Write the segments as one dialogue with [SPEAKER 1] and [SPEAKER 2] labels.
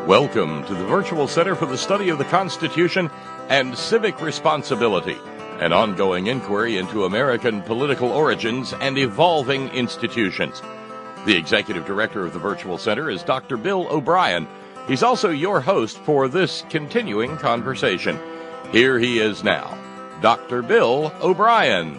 [SPEAKER 1] Welcome to the Virtual Center for the Study of the Constitution and Civic Responsibility, an ongoing inquiry into American political origins and evolving institutions. The Executive Director of the Virtual Center is Dr. Bill O'Brien. He's also your host for this continuing conversation. Here he is now, Dr. Bill O'Brien.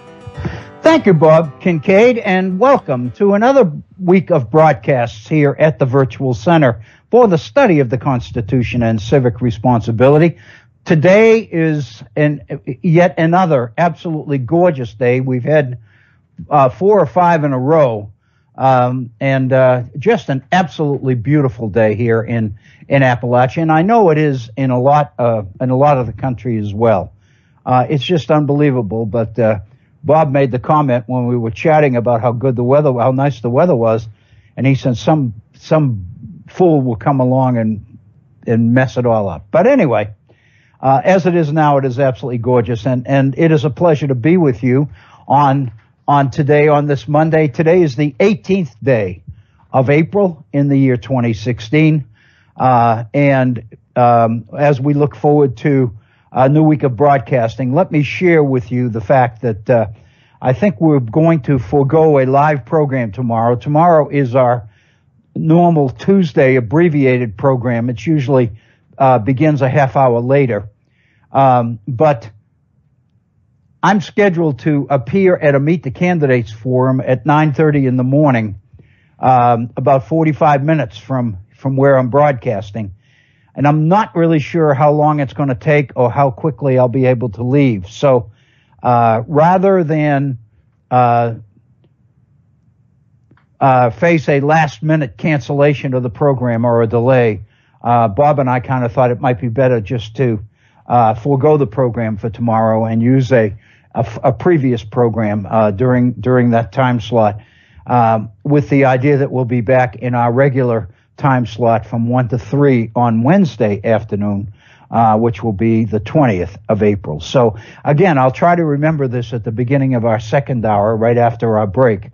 [SPEAKER 2] Thank you, Bob Kincaid, and welcome to another week of broadcasts here at the Virtual Center for the Study of the Constitution and Civic Responsibility. Today is yet another absolutely gorgeous day. We've had 4 or 5 in a row, and just an absolutely beautiful day here in Appalachia. And I know it is in a lot of the country as well. It's just unbelievable. But Bob made the comment when we were chatting about how nice the weather was, and he said some fool will come along and mess it all up. But anyway, as it is now, it is absolutely gorgeous, and it is a pleasure to be with you on today, on this Monday. Today is the 18th day of April in the year 2016, and as we look forward to a new week of broadcasting, let me share with you the fact that I think we're going to forego a live program tomorrow. Tomorrow is our normal Tuesday abbreviated program. It usually begins a half hour later. But I'm scheduled to appear at a Meet the Candidates forum at 9:30 in the morning, about 45 minutes from where I'm broadcasting. And I'm not really sure how long it's going to take or how quickly I'll be able to leave. So rather than face a last-minute cancellation of the program or a delay, Bob and I kind of thought it might be better just to forego the program for tomorrow and use a previous program during that time slot, with the idea that we'll be back in our regular time slot from 1 to 3 on Wednesday afternoon, which will be the 20th of April. So again, I'll try to remember this at the beginning of our second hour, right after our break.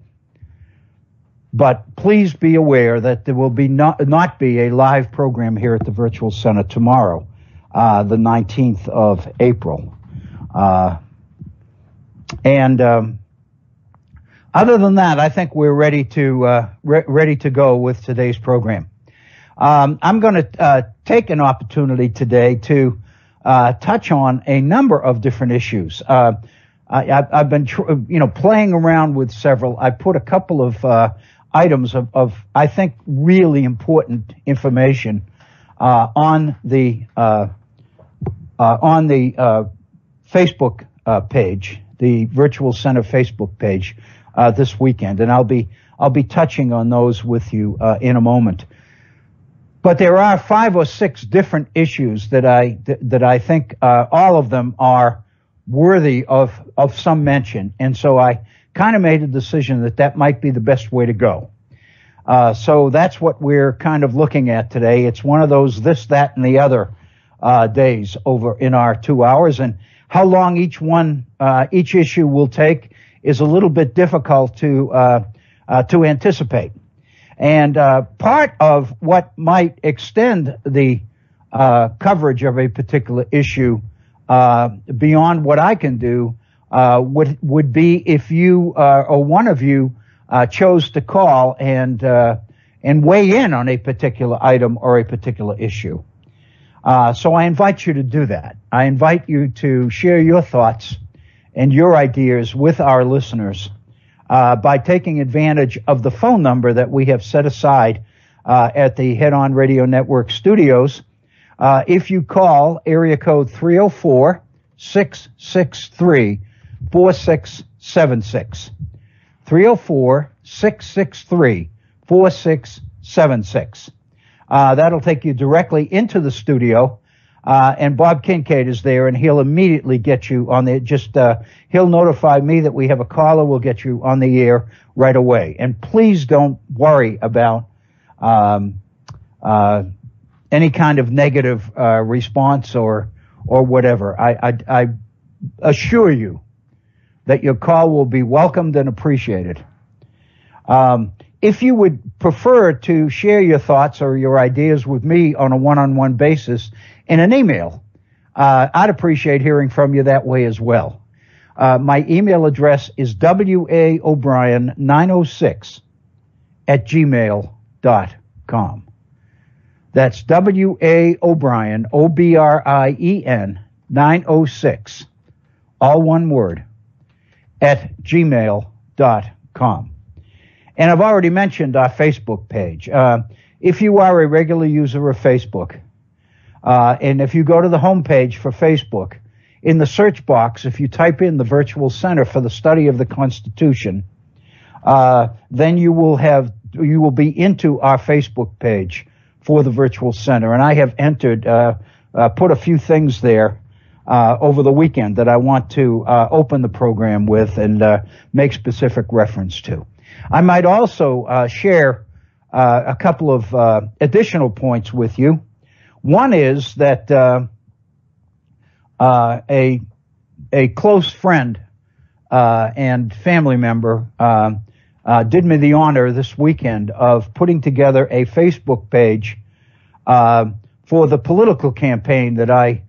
[SPEAKER 2] But please be aware that there will be not be a live program here at the Virtual Center tomorrow, the 19th of April. Other than that, I think we're ready to go with today's program. I'm going to take an opportunity today to touch on a number of different issues. I've been playing around with several. I put a couple of items of I think really important information on the Facebook page, the Virtual Center Facebook page this weekend, and I'll be touching on those with you in a moment. But there are 5 or 6 different issues that I think all of them are worthy of some mention, and so I kind of made a decision that might be the best way to go. So that's what we're kind of looking at today. It's one of those this, that, and the other days over in our 2 hours, and how long each issue will take is a little bit difficult to anticipate. And part of what might extend the coverage of a particular issue beyond what I can do would be if you or one of you chose to call and weigh in on a particular item or a particular issue. So I invite you to do that. I invite you to share your thoughts and your ideas with our listeners by taking advantage of the phone number that we have set aside at the Head On Radio Network studios. If you call area code 304-663-4676, 304-663-4676. That'll take you directly into the studio. And Bob Kincaid is there, and he'll immediately get you on the, he'll notify me that we have a caller. We'll get you on the air right away. And please don't worry about any kind of negative response or whatever. I assure you that your call will be welcomed and appreciated. if you would prefer to share your thoughts or your ideas with me on a one-on-one basis in an email, I'd appreciate hearing from you that way as well. My email address is waobrien906 at gmail.com. That's waobrien, OBRIEN, 906, all one word, at gmail.com. And I've already mentioned our Facebook page. If you are a regular user of Facebook, and if you go to the homepage for Facebook, in the search box, if you type in the Virtual Center for the Study of the Constitution, then you will be into our Facebook page for the Virtual Center. And I have entered, put a few things there over the weekend that I want to open the program with and make specific reference to. I might also share a couple of additional points with you. One is that a close friend and family member did me the honor this weekend of putting together a Facebook page for the political campaign that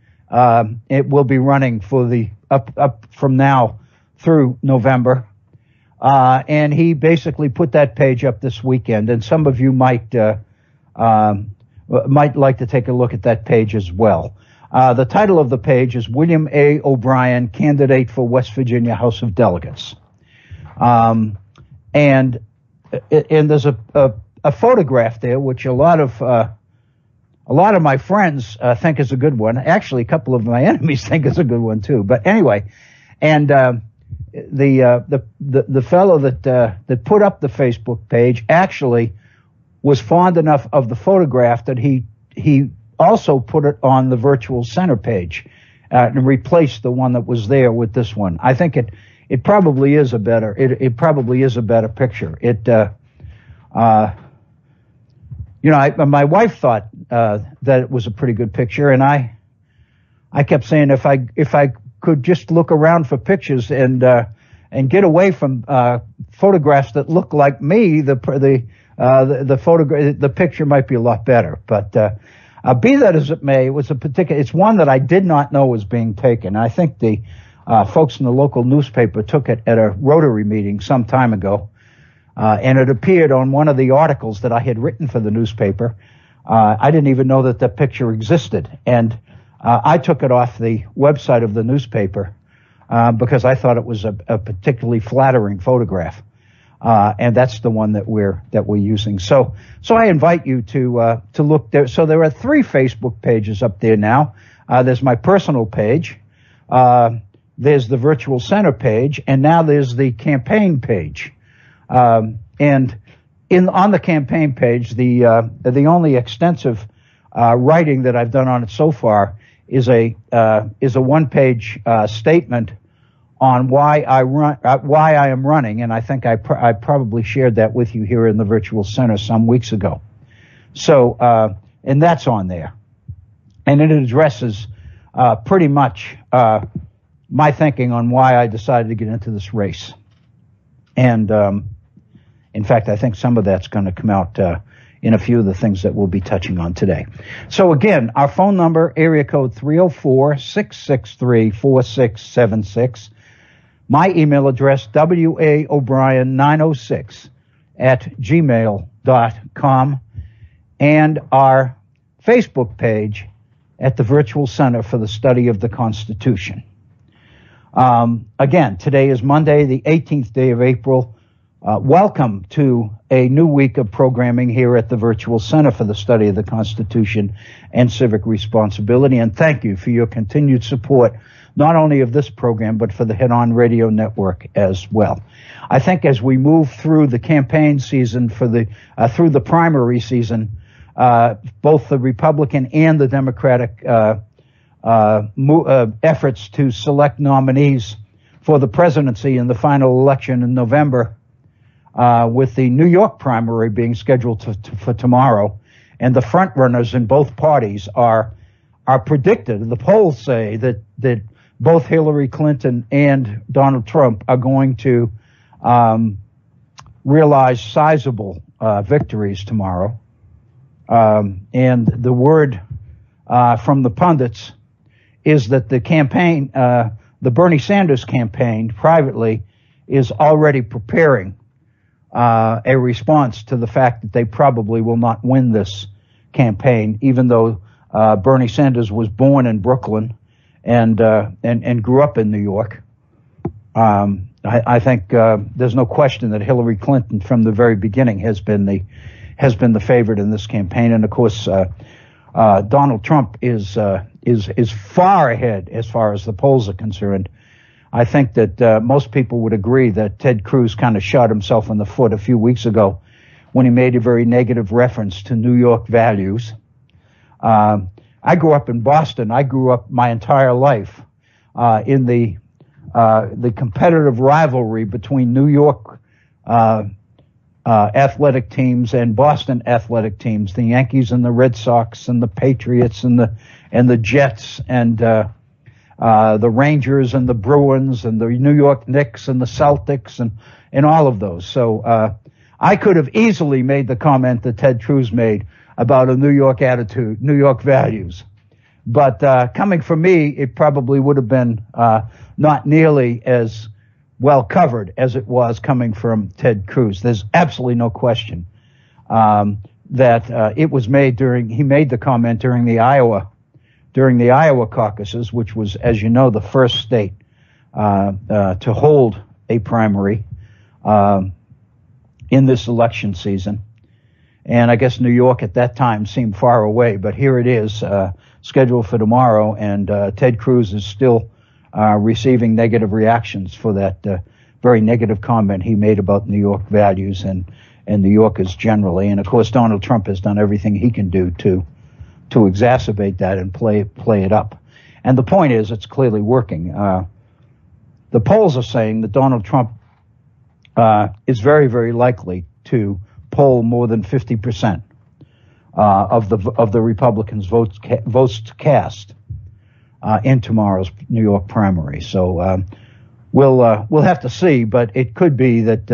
[SPEAKER 2] it will be running for the up from now through November. And he basically put that page up this weekend, and some of you might like to take a look at that page as well. The title of the page is William A. O'Brien, Candidate for West Virginia House of Delegates. And there's a photograph there, which a lot of my friends think is a good one. Actually, a couple of my enemies think is a good one too. But anyway, and the fellow that put up the Facebook page actually was fond enough of the photograph that he also put it on the Virtual Center page and replaced the one that was there with this one. I think it probably is a better picture. My wife thought that it was a pretty good picture, and I kept saying if I could just look around for pictures and get away from photographs that look like me, the picture might be a lot better. But be that as it may, it's one that I did not know was being taken. I think the folks in the local newspaper took it at a Rotary meeting some time ago, and it appeared on one of the articles that I had written for the newspaper. I didn't even know that the picture existed, and I took it off the website of the newspaper because I thought it was a particularly flattering photograph, and that's the one that we're using. So I invite you to look there. So there are 3 Facebook pages up there now. There's my personal page, there's the Virtual Center page, and now there's the campaign page. And on the campaign page, the only extensive writing that I've done on it so far is a one-page statement on why I am running, and I think I probably shared that with you here in the Virtual Center some weeks ago. So, and that's on there, and it addresses pretty much my thinking on why I decided to get into this race. And in fact, I think some of that's going to come out in a few of the things that we'll be touching on today. So again, our phone number, area code 304-663-4676. My email address, waobrien906 at gmail.com. And our Facebook page at the Virtual Center for the Study of the Constitution. Again, today is Monday, the 18th day of April. Welcome to a new week of programming here at the Virtual Center for the Study of the Constitution and Civic Responsibility. And thank you for your continued support, not only of this program, but for the Head On Radio Network as well. I think as we move through the campaign season through the primary season, both the Republican and the Democratic efforts to select nominees for the presidency in the final election in November, with the New York primary being scheduled for tomorrow, and the front runners in both parties are predicted. The polls say that both Hillary Clinton and Donald Trump are going to realize sizable victories tomorrow. And the word from the pundits is that the campaign, the Bernie Sanders campaign privately, is already preparing a response to the fact that they probably will not win this campaign, even though Bernie Sanders was born in Brooklyn and grew up in New York. I think there's no question that Hillary Clinton, from the very beginning, has been the favorite in this campaign, and of course, Donald Trump is far ahead as far as the polls are concerned. I think that most people would agree that Ted Cruz kind of shot himself in the foot a few weeks ago when he made a very negative reference to New York values. I grew up in Boston. I grew up my entire life in the competitive rivalry between New York athletic teams and Boston athletic teams, the Yankees and the Red Sox and the Patriots and the Jets and the Rangers and the Bruins and the New York Knicks and the Celtics and all of those. So I could have easily made the comment that Ted Cruz made about a New York attitude, New York values. But coming from me, it probably would have been not nearly as well covered as it was coming from Ted Cruz. There's absolutely no question that it was made he made the comment during the Iowa caucuses, which was, as you know, the first state to hold a primary in this election season. And I guess New York at that time seemed far away, but here it is, scheduled for tomorrow, and Ted Cruz is still receiving negative reactions for that very negative comment he made about New York values and New Yorkers generally. And of course, Donald Trump has done everything he can do to exacerbate that and play it up. And the point is, it's clearly working. The polls are saying that Donald Trump is very, very likely to poll more than 50% of the Republicans' votes cast in tomorrow's New York primary. So we'll have to see, but it could be that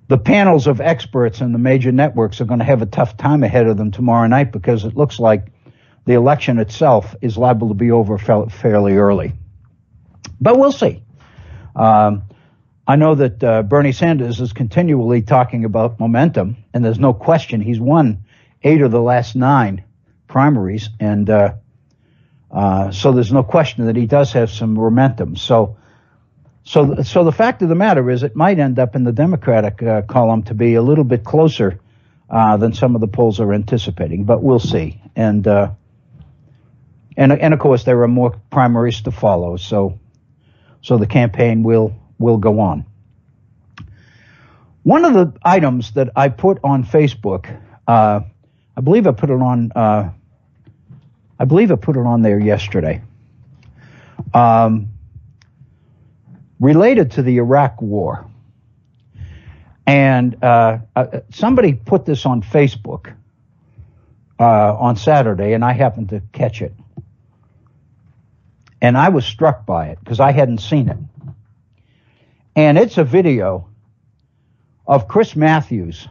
[SPEAKER 2] the panels of experts in the major networks are going to have a tough time ahead of them tomorrow night, because it looks like the election itself is liable to be over fairly early. But we'll see. I know that Bernie Sanders is continually talking about momentum, and there's no question he's won 8 of the last 9 primaries, and so there's no question that he does have some momentum. So the fact of the matter is, it might end up in the Democratic column to be a little bit closer than some of the polls are anticipating, but we'll see. And of course, there are more primaries to follow, so the campaign will go on. One of the items that I put on Facebook, I believe I put it on there yesterday, related to the Iraq War. And somebody put this on Facebook on Saturday, and I happened to catch it. And I was struck by it because I hadn't seen it. And it's a video of Chris Matthews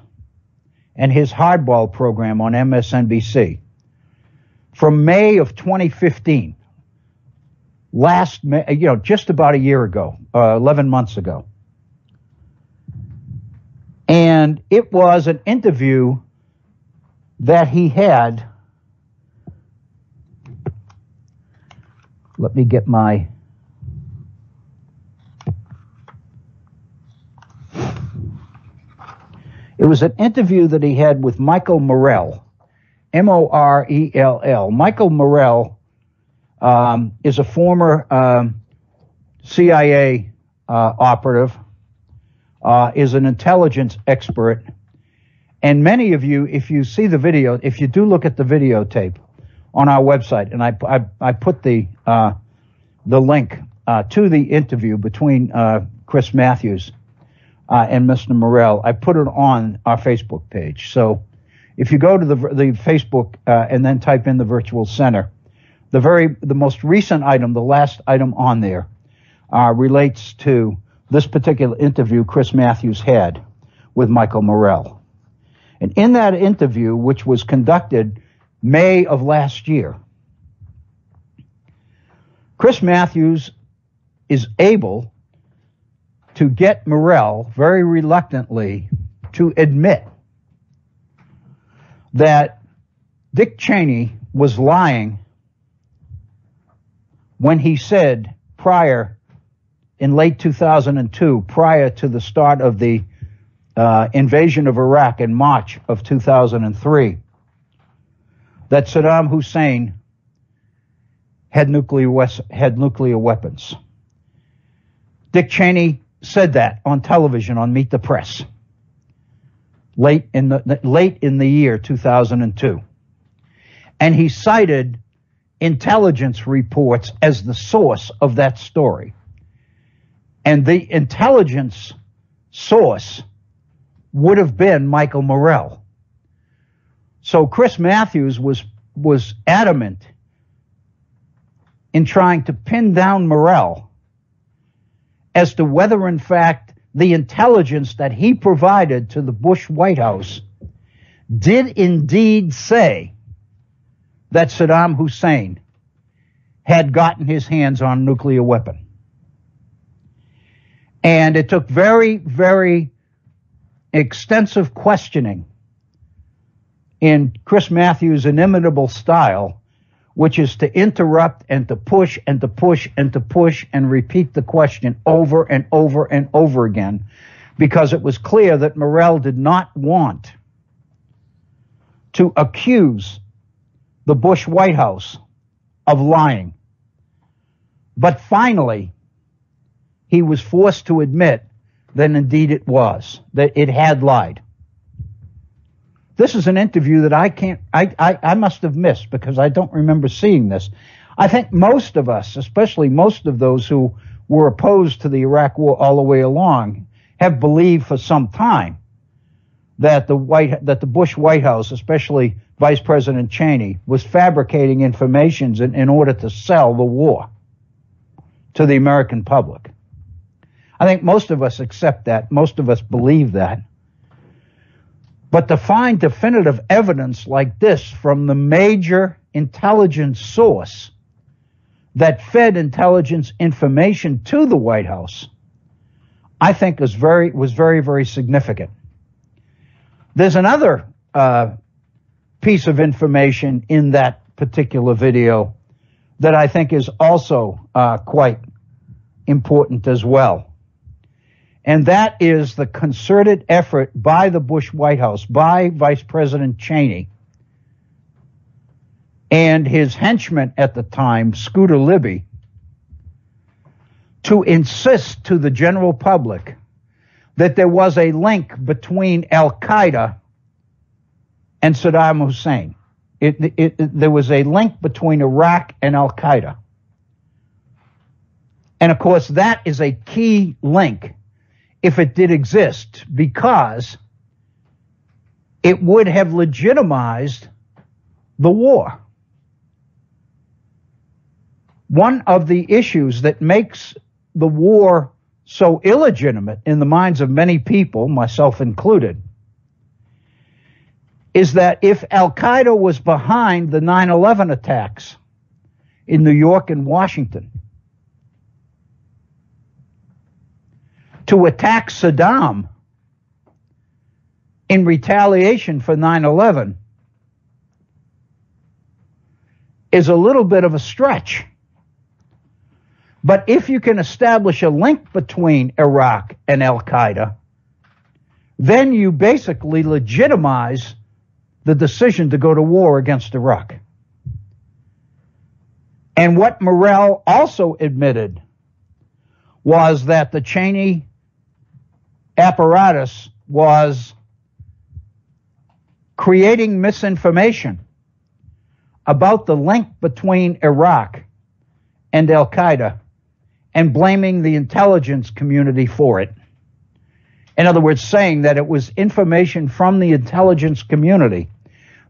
[SPEAKER 2] and his hardball program on MSNBC from May of 2015. Last May, just about a year ago, 11 months ago. And it was an interview that he had. Let me get my... It was an interview that he had with Michael Morell, Morell. Michael Morell is a former CIA operative, is an intelligence expert, and many of you, if you see the video, if you do look at the videotape on our website, and I put the link to the interview between Chris Matthews and Mr. Morell, I put it on our Facebook page. So if you go to the Facebook and then type in the Virtual Center, the most recent item, the last item on there, relates to this particular interview Chris Matthews had with Michael Morell. And in that interview, which was conducted May of last year, Chris Matthews is able to get Morell, very reluctantly, to admit that Dick Cheney was lying when he said in late 2002, prior to the start of the invasion of Iraq in March of 2003, that Saddam Hussein had nuclear weapons. Dick Cheney said that on television on Meet the Press late in the year 2002. And he cited intelligence reports as the source of that story. And the intelligence source would have been Michael Morell. So Chris Matthews was adamant in trying to pin down Morell as to whether, in fact, the intelligence that he provided to the Bush White House did indeed say that Saddam Hussein had gotten his hands on a nuclear weapon. And it took very, very extensive questioning in Chris Matthews' inimitable style, which is to interrupt and to push and to push and to push and repeat the question over and over and over again, because it was clear that Morell did not want to accuse the Bush White House of lying. But finally, he was forced to admit that indeed it was, that it had lied. This is an interview that I must have missed because I don't remember seeing this. I think most of us, especially most of those who were opposed to the Iraq War all the way along, have believed for some time that the Bush White House, especially Vice President Cheney, was fabricating information in order to sell the war to the American public. I think most of us accept that. Most of us believe that. But to find definitive evidence like this from the major intelligence source that fed intelligence information to the White House, I think was very, very significant. There's another piece of information in that particular video that I think is also quite important as well. And that is the concerted effort by the Bush White House, by Vice President Cheney and his henchman at the time, Scooter Libby, to insist to the general public that there was a link between Al-Qaeda and Saddam Hussein. There was a link between Iraq and Al-Qaeda. And of course, that is a key link if it did exist, because it would have legitimized the war. One of the issues that makes the war so illegitimate in the minds of many people, myself included, is that if Al-Qaeda was behind the 9/11 attacks in New York and Washington, to attack Saddam in retaliation for 9/11 is a little bit of a stretch. But if you can establish a link between Iraq and Al-Qaeda, then you basically legitimize the decision to go to war against Iraq. And what Morell also admitted was that the Cheney apparatus was creating misinformation about the link between Iraq and Al-Qaeda and blaming the intelligence community for it. In other words, saying that it was information from the intelligence community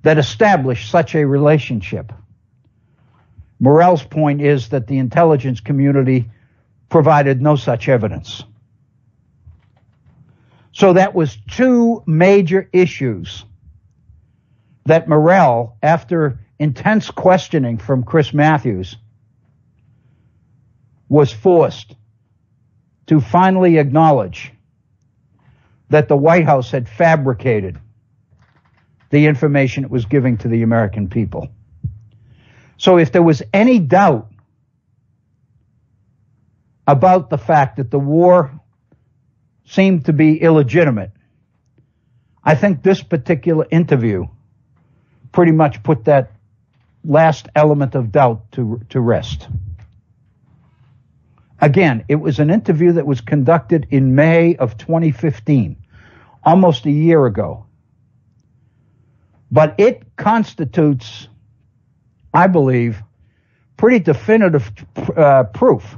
[SPEAKER 2] that established such a relationship. Morell's point is that the intelligence community provided no such evidence. So that was two major issues that Morell, after intense questioning from Chris Matthews, was forced to finally acknowledge that the White House had fabricated the information it was giving to the American people. So if there was any doubt about the fact that the war seemed to be illegitimate, I think this particular interview pretty much put that last element of doubt to rest. Again, it was an interview that was conducted in May of 2015, almost a year ago. But it constitutes, I believe, pretty definitive proof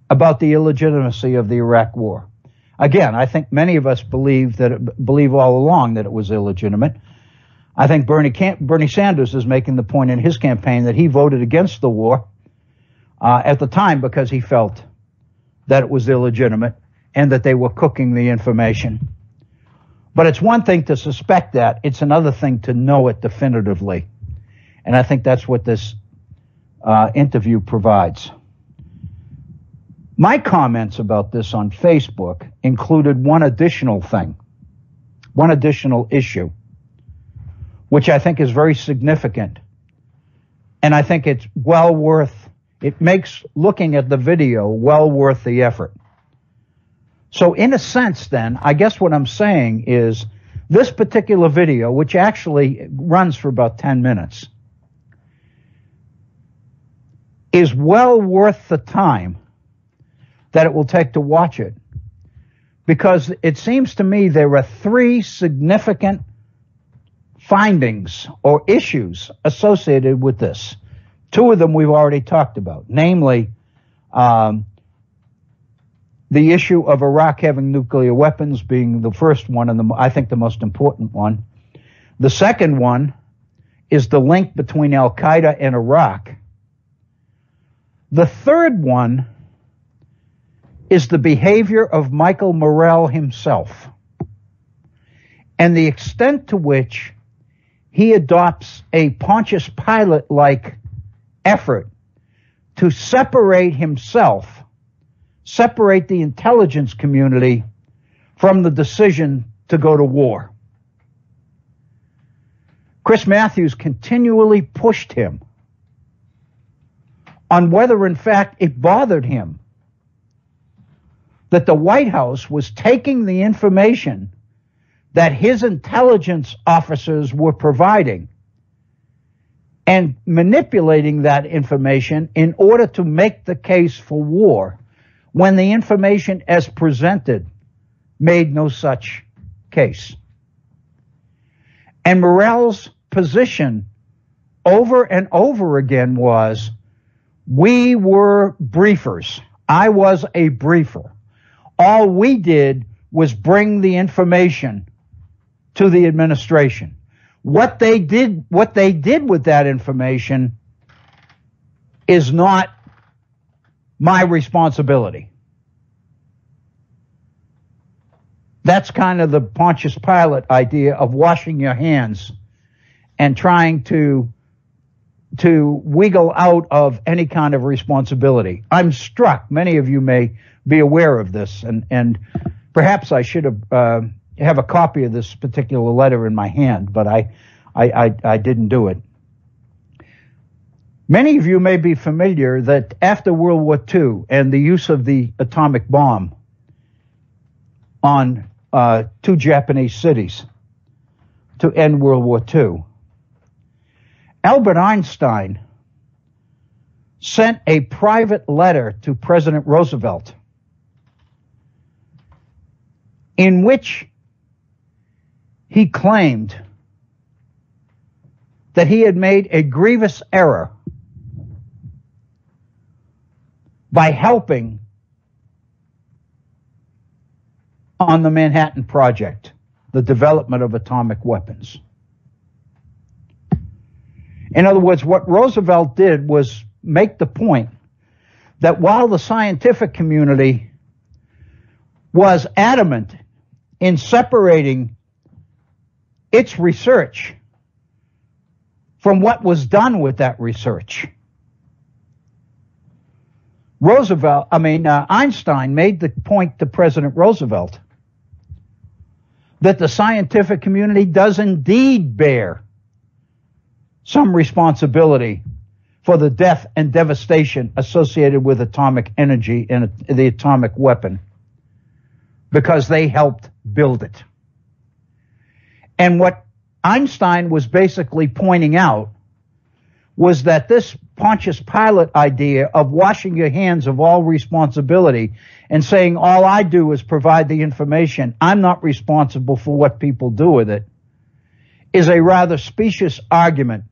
[SPEAKER 2] about the illegitimacy of the Iraq War. Again, I think many of us believe all along that it was illegitimate. I think Bernie Sanders is making the point in his campaign that he voted against the war at the time because he felt that it was illegitimate and that they were cooking the information. But it's one thing to suspect that. It's another thing to know it definitively. And I think that's what this interview provides. My comments about this on Facebook included one additional issue, which I think is very significant. And I think it makes looking at the video well worth the effort. So in a sense then, I guess what I'm saying is this particular video, which actually runs for about 10 minutes, is well worth the time that it will take to watch it, because it seems to me there are three significant findings or issues associated with this. Two of them we've already talked about, namely the issue of Iraq having nuclear weapons being the first one and I think the most important one. The second one is the link between Al-Qaeda and Iraq. The third one is the behavior of Michael Morell himself and the extent to which he adopts a Pontius Pilate-like effort to separate the intelligence community from the decision to go to war. Chris Matthews continually pushed him on whether, in fact, it bothered him that the White House was taking the information that his intelligence officers were providing and manipulating that information in order to make the case for war, when the information as presented made no such case. And Morell's position over and over again was, we were briefers. I was a briefer. All we did was bring the information to the administration. What they did with that information is not my responsibility. That's kind of the Pontius Pilate idea of washing your hands and trying to wiggle out of any kind of responsibility. I'm struck. Many of you may be aware of this, and perhaps I should have a copy of this particular letter in my hand, but I didn't do it. Many of you may be familiar that after World War II and the use of the atomic bomb on two Japanese cities to end World War II, Albert Einstein sent a private letter to President Roosevelt in which he claimed that he had made a grievous error by helping on the Manhattan Project, the development of atomic weapons. In other words, what Roosevelt did was make the point that while the scientific community was adamant in separating its research from what was done with that research. Einstein made the point to President Roosevelt that the scientific community does indeed bear some responsibility for the death and devastation associated with atomic energy and the atomic weapon, because they helped build it. And what Einstein was basically pointing out was that this Pontius Pilate idea of washing your hands of all responsibility and saying, all I do is provide the information, I'm not responsible for what people do with it, is a rather specious argument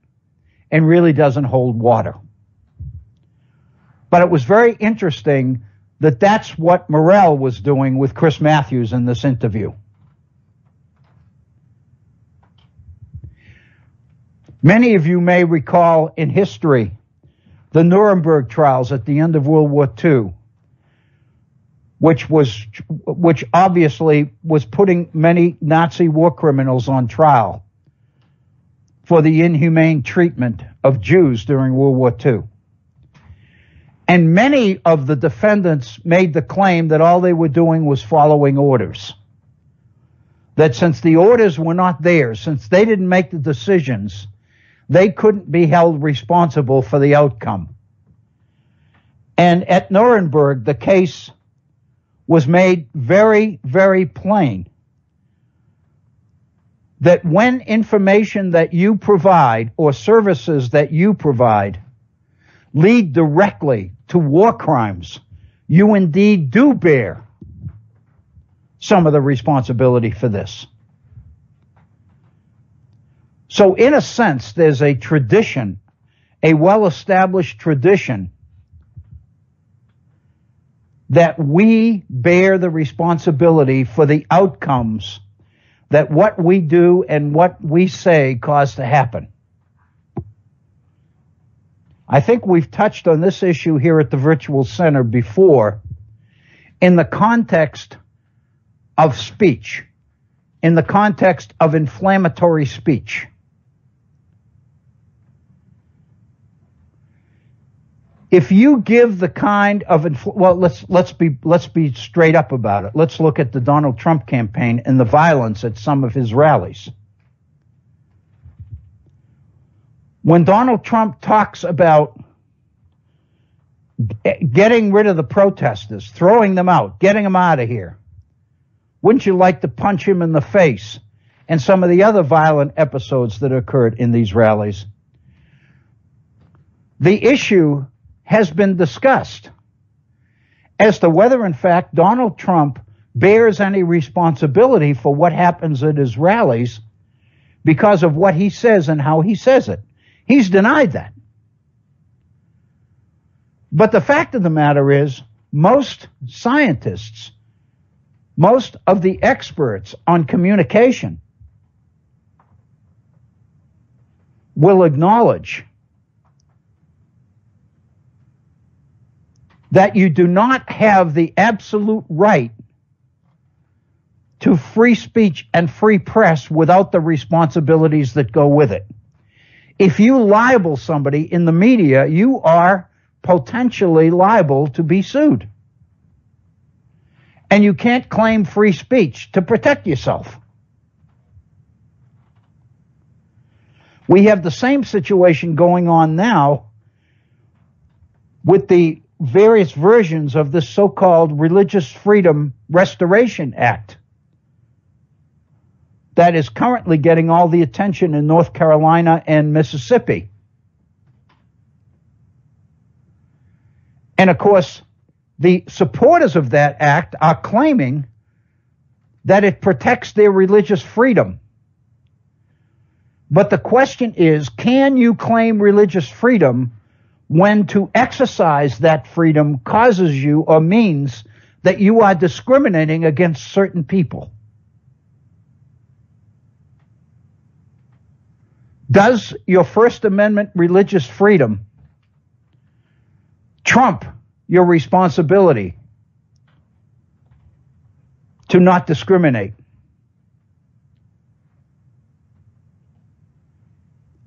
[SPEAKER 2] and really doesn't hold water. But it was very interesting that that's what Morell was doing with Chris Matthews in this interview. Many of you may recall in history the Nuremberg trials at the end of World War II, which obviously was putting many Nazi war criminals on trial for the inhumane treatment of Jews during World War II. And many of the defendants made the claim that all they were doing was following orders. That since the orders were not theirs, since they didn't make the decisions, they couldn't be held responsible for the outcome. And at Nuremberg, the case was made very, very plain that when information that you provide or services that you provide lead directly to war crimes, you indeed do bear some of the responsibility for this. So in a sense, there's a tradition, a well-established tradition, that we bear the responsibility for the outcomes that what we do and what we say cause to happen. I think we've touched on this issue here at the Virtual Center before in the context of speech, in the context of inflammatory speech. If you give the kind of let's be straight up about it. Let's look at the Donald Trump campaign and the violence at some of his rallies. When Donald Trump talks about getting rid of the protesters, throwing them out, getting them out of here, wouldn't you like to punch him in the face? And some of the other violent episodes that occurred in these rallies. The issue has been discussed as to whether, in fact, Donald Trump bears any responsibility for what happens at his rallies because of what he says and how he says it. He's denied that. But the fact of the matter is, most scientists, most of the experts on communication will acknowledge that you do not have the absolute right to free speech and free press without the responsibilities that go with it. If you libel somebody in the media, you are potentially liable to be sued. And you can't claim free speech to protect yourself. We have the same situation going on now with the various versions of this so-called Religious Freedom Restoration Act that is currently getting all the attention in North Carolina and Mississippi. And of course, the supporters of that act are claiming that it protects their religious freedom. But the question is, can you claim religious freedom when to exercise that freedom causes you or means that you are discriminating against certain people? Does your First Amendment religious freedom trump your responsibility to not discriminate.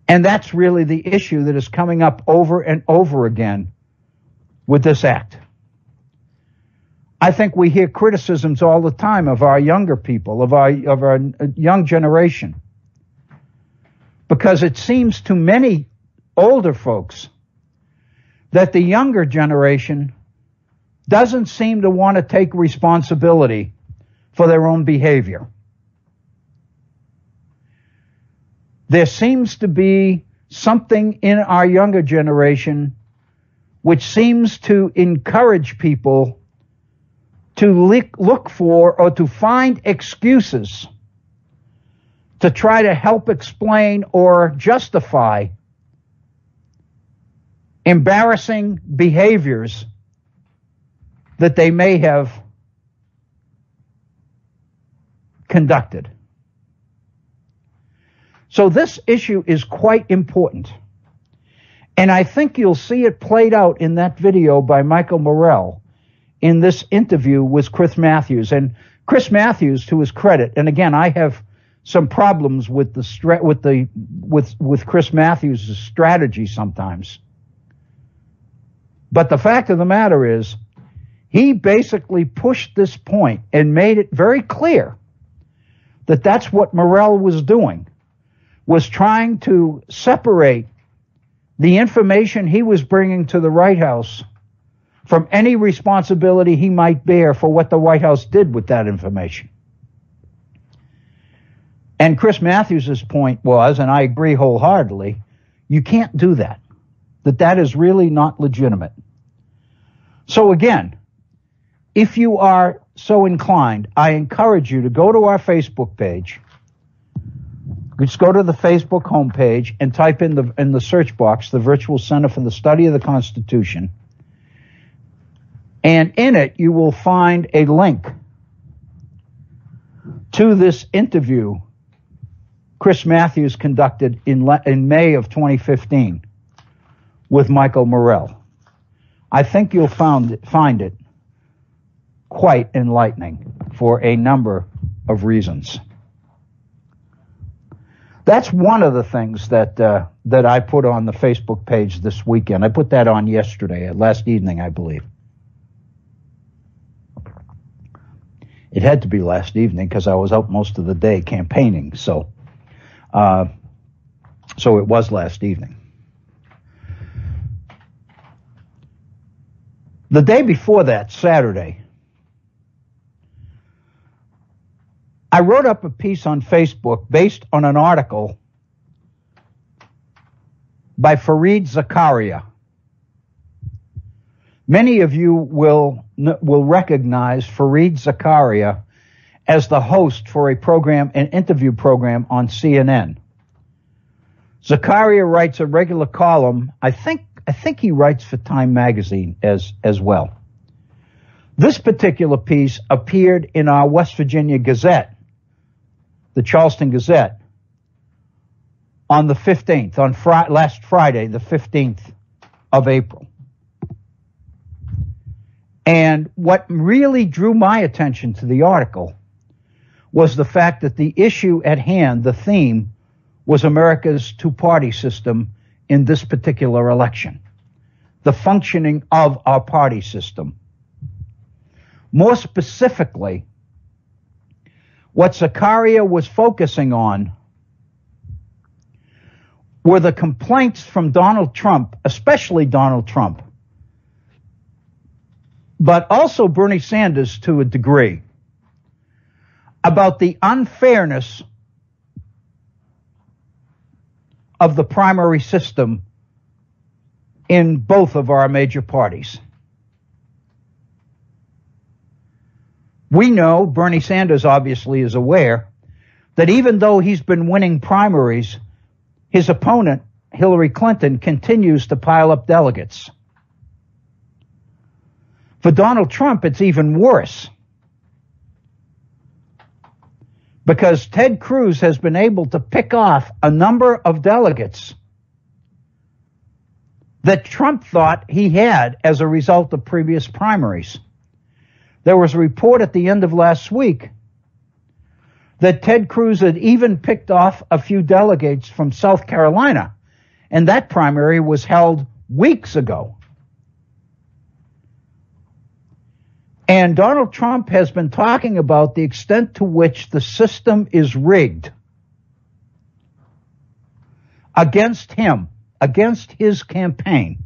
[SPEAKER 2] And that's really the issue that is coming up over and over again with this act. I think we hear criticisms all the time of our younger people, of our young generation, because it seems to many older folks that the younger generation doesn't seem to want to take responsibility for their own behavior. There seems to be something in our younger generation which seems to encourage people to look for or to find excuses to try to help explain or justify embarrassing behaviors that they may have conducted. So this issue is quite important. And I think you'll see it played out in that video by Michael Morell in this interview with Chris Matthews. And Chris Matthews, to his credit, and again, I have some problems with Chris Matthews' strategy sometimes. But the fact of the matter is, he basically pushed this point and made it very clear that that's what Morell was doing, was trying to separate the information he was bringing to the White House from any responsibility he might bear for what the White House did with that information. And Chris Matthews' point was, and I agree wholeheartedly, you can't do that. That is really not legitimate. So again, if you are so inclined, I encourage you to go to our Facebook page. Just go to the Facebook homepage and type in the search box, the Virtual Center for the Study of the Constitution. And in it, you will find a link to this interview Chris Matthews conducted in May of 2015 with Michael Morell. I think you'll find it quite enlightening for a number of reasons. That's one of the things that I put on the Facebook page this weekend. I put that on yesterday, last evening, I believe. It had to be last evening because I was out most of the day campaigning, so it was last evening. The day before that, Saturday, I wrote up a piece on Facebook based on an article by Fareed Zakaria. Many of you will recognize Fareed Zakaria as the host for an interview program on CNN. Zakaria writes a regular column. I think he writes for Time Magazine as well. This particular piece appeared in our West Virginia Gazette, the Charleston Gazette, on the 15th, last Friday, the 15th of April. And what really drew my attention to the article was the fact that the issue at hand, the theme, was America's two-party system in this particular election, the functioning of our party system. More specifically, what Zakaria was focusing on were the complaints from Donald Trump, especially Donald Trump, but also Bernie Sanders to a degree, about the unfairness of the primary system in both of our major parties. We know, Bernie Sanders obviously is aware, that even though he's been winning primaries, his opponent, Hillary Clinton, continues to pile up delegates. For Donald Trump, it's even worse, because Ted Cruz has been able to pick off a number of delegates that Trump thought he had as a result of previous primaries. There was a report at the end of last week that Ted Cruz had even picked off a few delegates from South Carolina, and that primary was held weeks ago. And Donald Trump has been talking about the extent to which the system is rigged against him, against his campaign.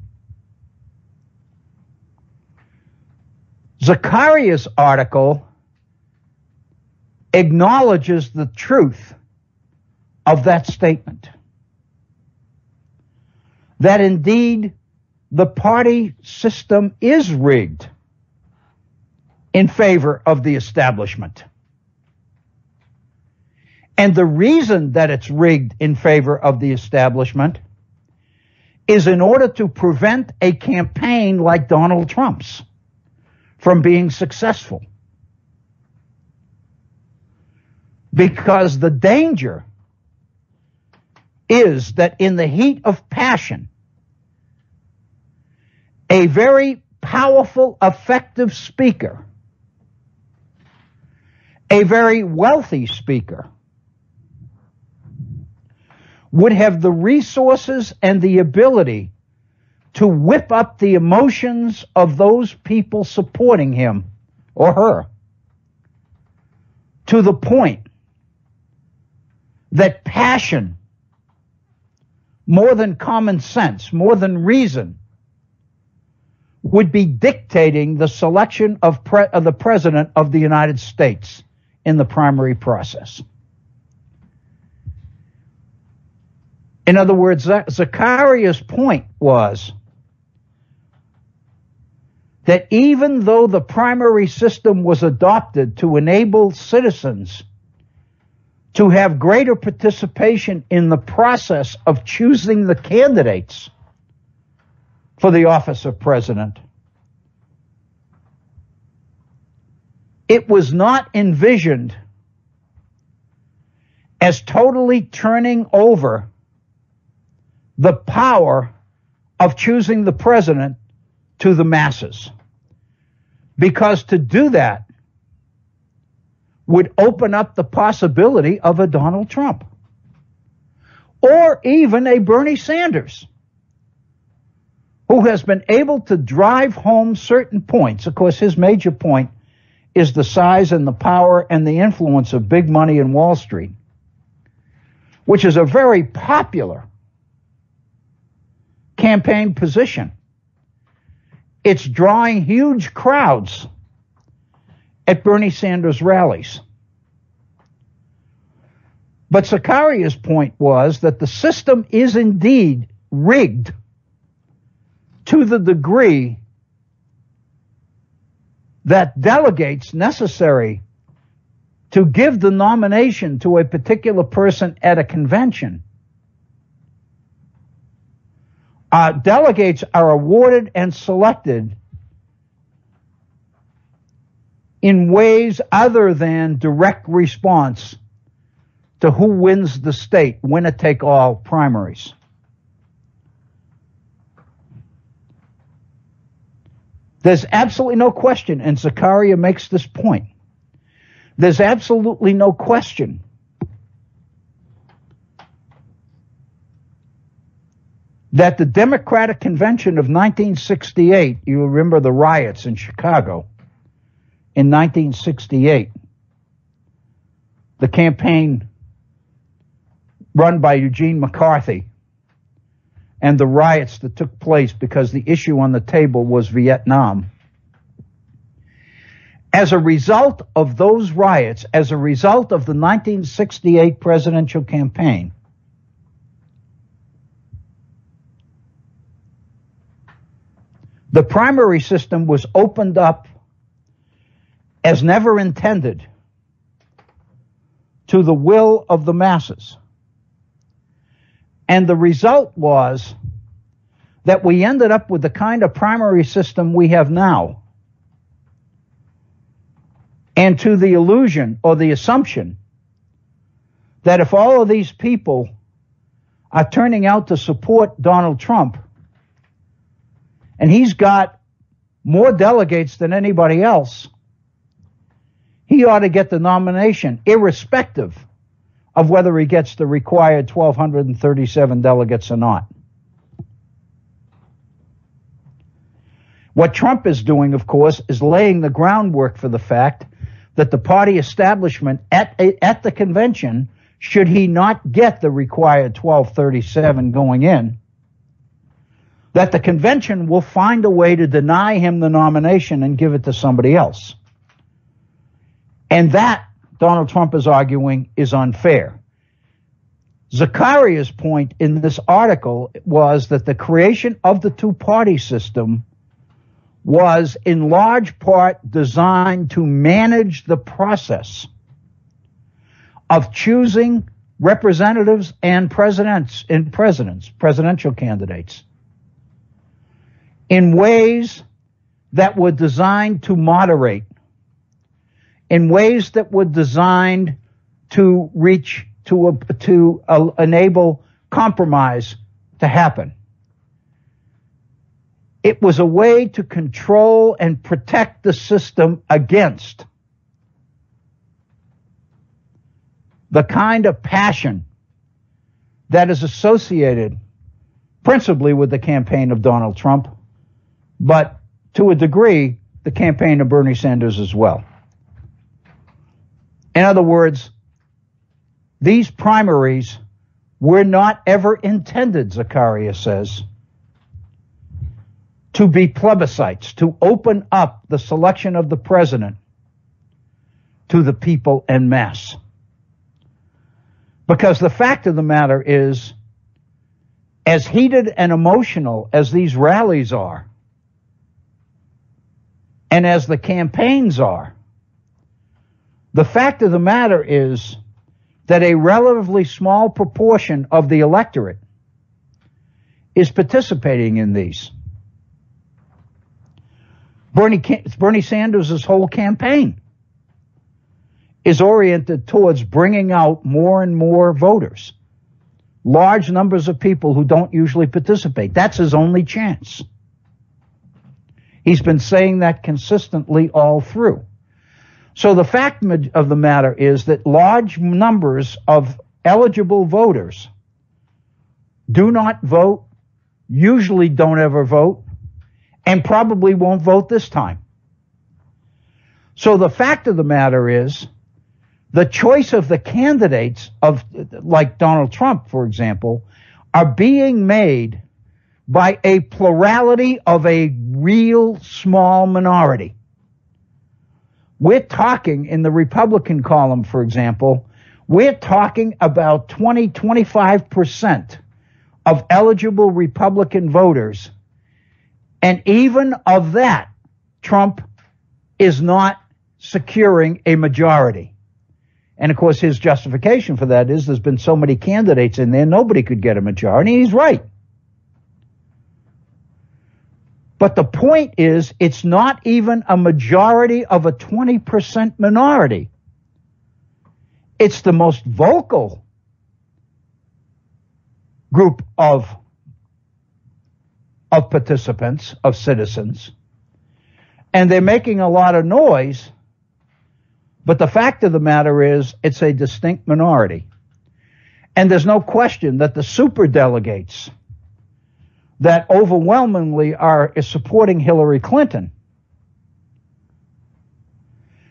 [SPEAKER 2] Zacharias' article acknowledges the truth of that statement. That indeed the party system is rigged in favor of the establishment. And the reason that it's rigged in favor of the establishment is in order to prevent a campaign like Donald Trump's from being successful. Because the danger is that in the heat of passion, a very powerful, effective speaker, a very wealthy speaker, would have the resources and the ability to whip up the emotions of those people supporting him or her to the point that passion, more than common sense, more than reason, would be dictating the selection of the President of the United States in the primary process. In other words, Zacharias' point was that even though the primary system was adopted to enable citizens to have greater participation in the process of choosing the candidates for the office of president, it was not envisioned as totally turning over the power of choosing the president to the masses. Because to do that would open up the possibility of a Donald Trump or even a Bernie Sanders, who has been able to drive home certain points. Of course, his major point is the size and the power and the influence of big money in Wall Street, which is a very popular campaign position. It's drawing huge crowds at Bernie Sanders rallies. But Zacharias' point was that the system is indeed rigged to the degree that delegates necessary to give the nomination to a particular person at a convention, delegates are awarded and selected in ways other than direct response to who wins the state, winner-take-all primaries. There's absolutely no question, and Zacharias makes this point, there's absolutely no question that the Democratic Convention of 1968, you remember the riots in Chicago in 1968, the campaign run by Eugene McCarthy, and the riots that took place because the issue on the table was Vietnam. As a result of those riots, as a result of the 1968 presidential campaign, the primary system was opened up as never intended to the will of the masses. And the result was that we ended up with the kind of primary system we have now. And to the illusion or the assumption that if all of these people are turning out to support Donald Trump, and he's got more delegates than anybody else, he ought to get the nomination, irrespective of whether he gets the required 1,237 delegates or not. What Trump is doing, of course, is laying the groundwork for the fact that the party establishment at the convention, should he not get the required 1,237 going in, that the convention will find a way to deny him the nomination and give it to somebody else. And that, Donald Trump is arguing, is unfair. Zacharia's point in this article was that the creation of the two-party system was in large part designed to manage the process of choosing representatives and presidential candidates in ways that were designed to moderate, in ways that were designed to enable compromise to happen. It was a way to control and protect the system against the kind of passion that is associated principally with the campaign of Donald Trump, but to a degree, the campaign of Bernie Sanders as well. In other words, these primaries were not ever intended, Zakaria says, to be plebiscites, to open up the selection of the president to the people en masse. Because the fact of the matter is, as heated and emotional as these rallies are, and as the campaigns are, the fact of the matter is that a relatively small proportion of the electorate is participating in these. Bernie Sanders' whole campaign is oriented towards bringing out more and more voters, large numbers of people who don't usually participate. That's his only chance. He's been saying that consistently all through. So the fact of the matter is that large numbers of eligible voters do not vote, usually don't ever vote, and probably won't vote this time. So the fact of the matter is, the choice of the candidates of, like Donald Trump, for example, are being made by a plurality of a real small minority. We're talking in the Republican column, for example, we're talking about 25% of eligible Republican voters. And even of that, Trump is not securing a majority. And of course, his justification for that is there's been so many candidates in there, nobody could get a majority. He's right. But the point is, it's not even a majority of a 20% minority. It's the most vocal group of participants, of citizens, and they're making a lot of noise, but the fact of the matter is it's a distinct minority. And there's no question that the superdelegates that overwhelmingly are supporting Hillary Clinton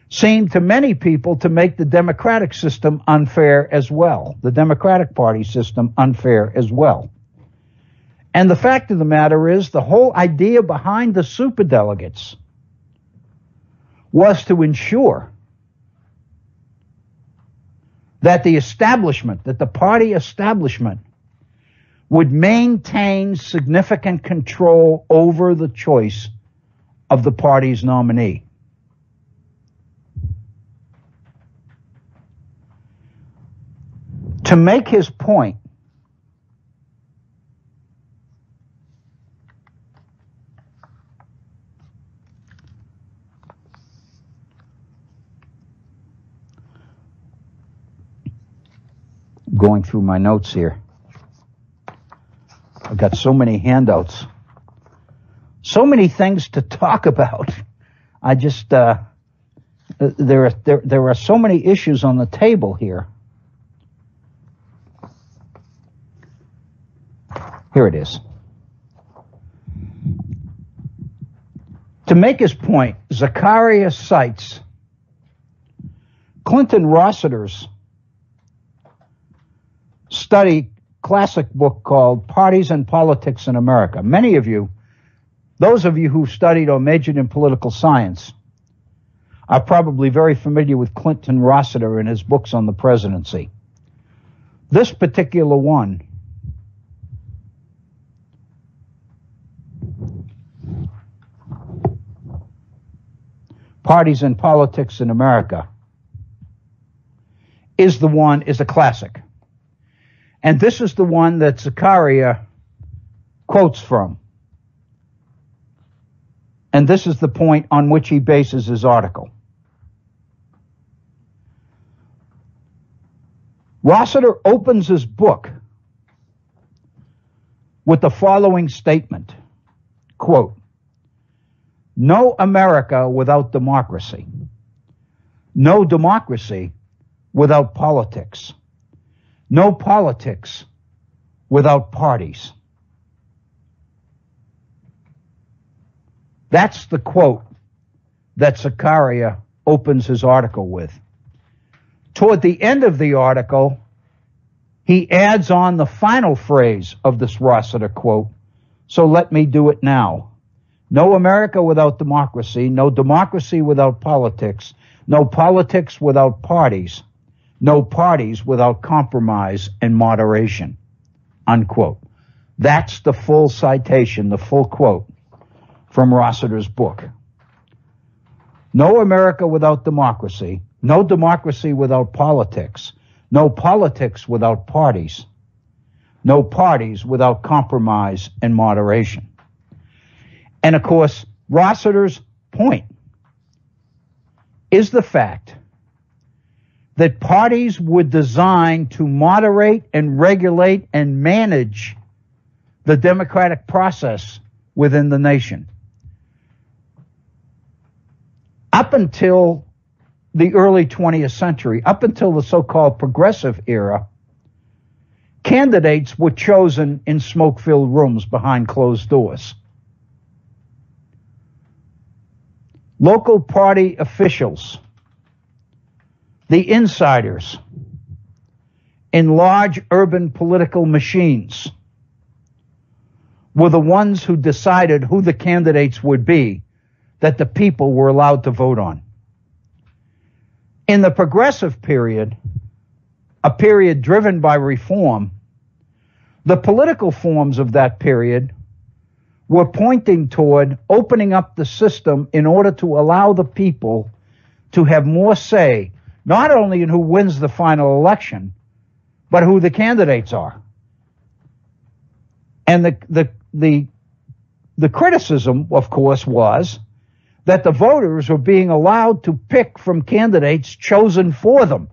[SPEAKER 2] seem to many people to make the Democratic system unfair as well, the Democratic Party system unfair as well. And the fact of the matter is, the whole idea behind the superdelegates was to ensure that the establishment, that the party establishment, would maintain significant control over the choice of the party's nominee. To make his point, going through my notes here. I've got so many handouts, so many things to talk about. I just, there are so many issues on the table here. Here it is. To make his point, Zakaria cites Clinton Rossiter's classic book called Parties and Politics in America. Many of you, those of you who studied or majored in political science, are probably very familiar with Clinton Rossiter and his books on the presidency. This particular one Parties and Politics in America is a classic. And this is the one that Zakaria quotes from. And this is the point on which he bases his article. Rossiter opens his book with the following statement, quote, "No America without democracy. No democracy without politics. No politics without parties." That's the quote that Zakaria opens his article with. Toward the end of the article, he adds on the final phrase of this Rossiter quote, so let me do it now. No America without democracy, no democracy without politics, no politics without parties, no parties without compromise and moderation, unquote. That's the full citation, the full quote from Rossiter's book. No America without democracy, no democracy without politics, no politics without parties, no parties without compromise and moderation. And of course, Rossiter's point is the fact that parties were designed to moderate and regulate and manage the democratic process within the nation. Up until the early 20th century, up until the so-called progressive era, candidates were chosen in smoke-filled rooms behind closed doors. Local party officials, the insiders in large urban political machines, were the ones who decided who the candidates would be that the people were allowed to vote on. In the progressive period, a period driven by reform, the political forms of that period were pointing toward opening up the system in order to allow the people to have more say, not only in who wins the final election, but who the candidates are. And the criticism, of course, was that the voters were being allowed to pick from candidates chosen for them.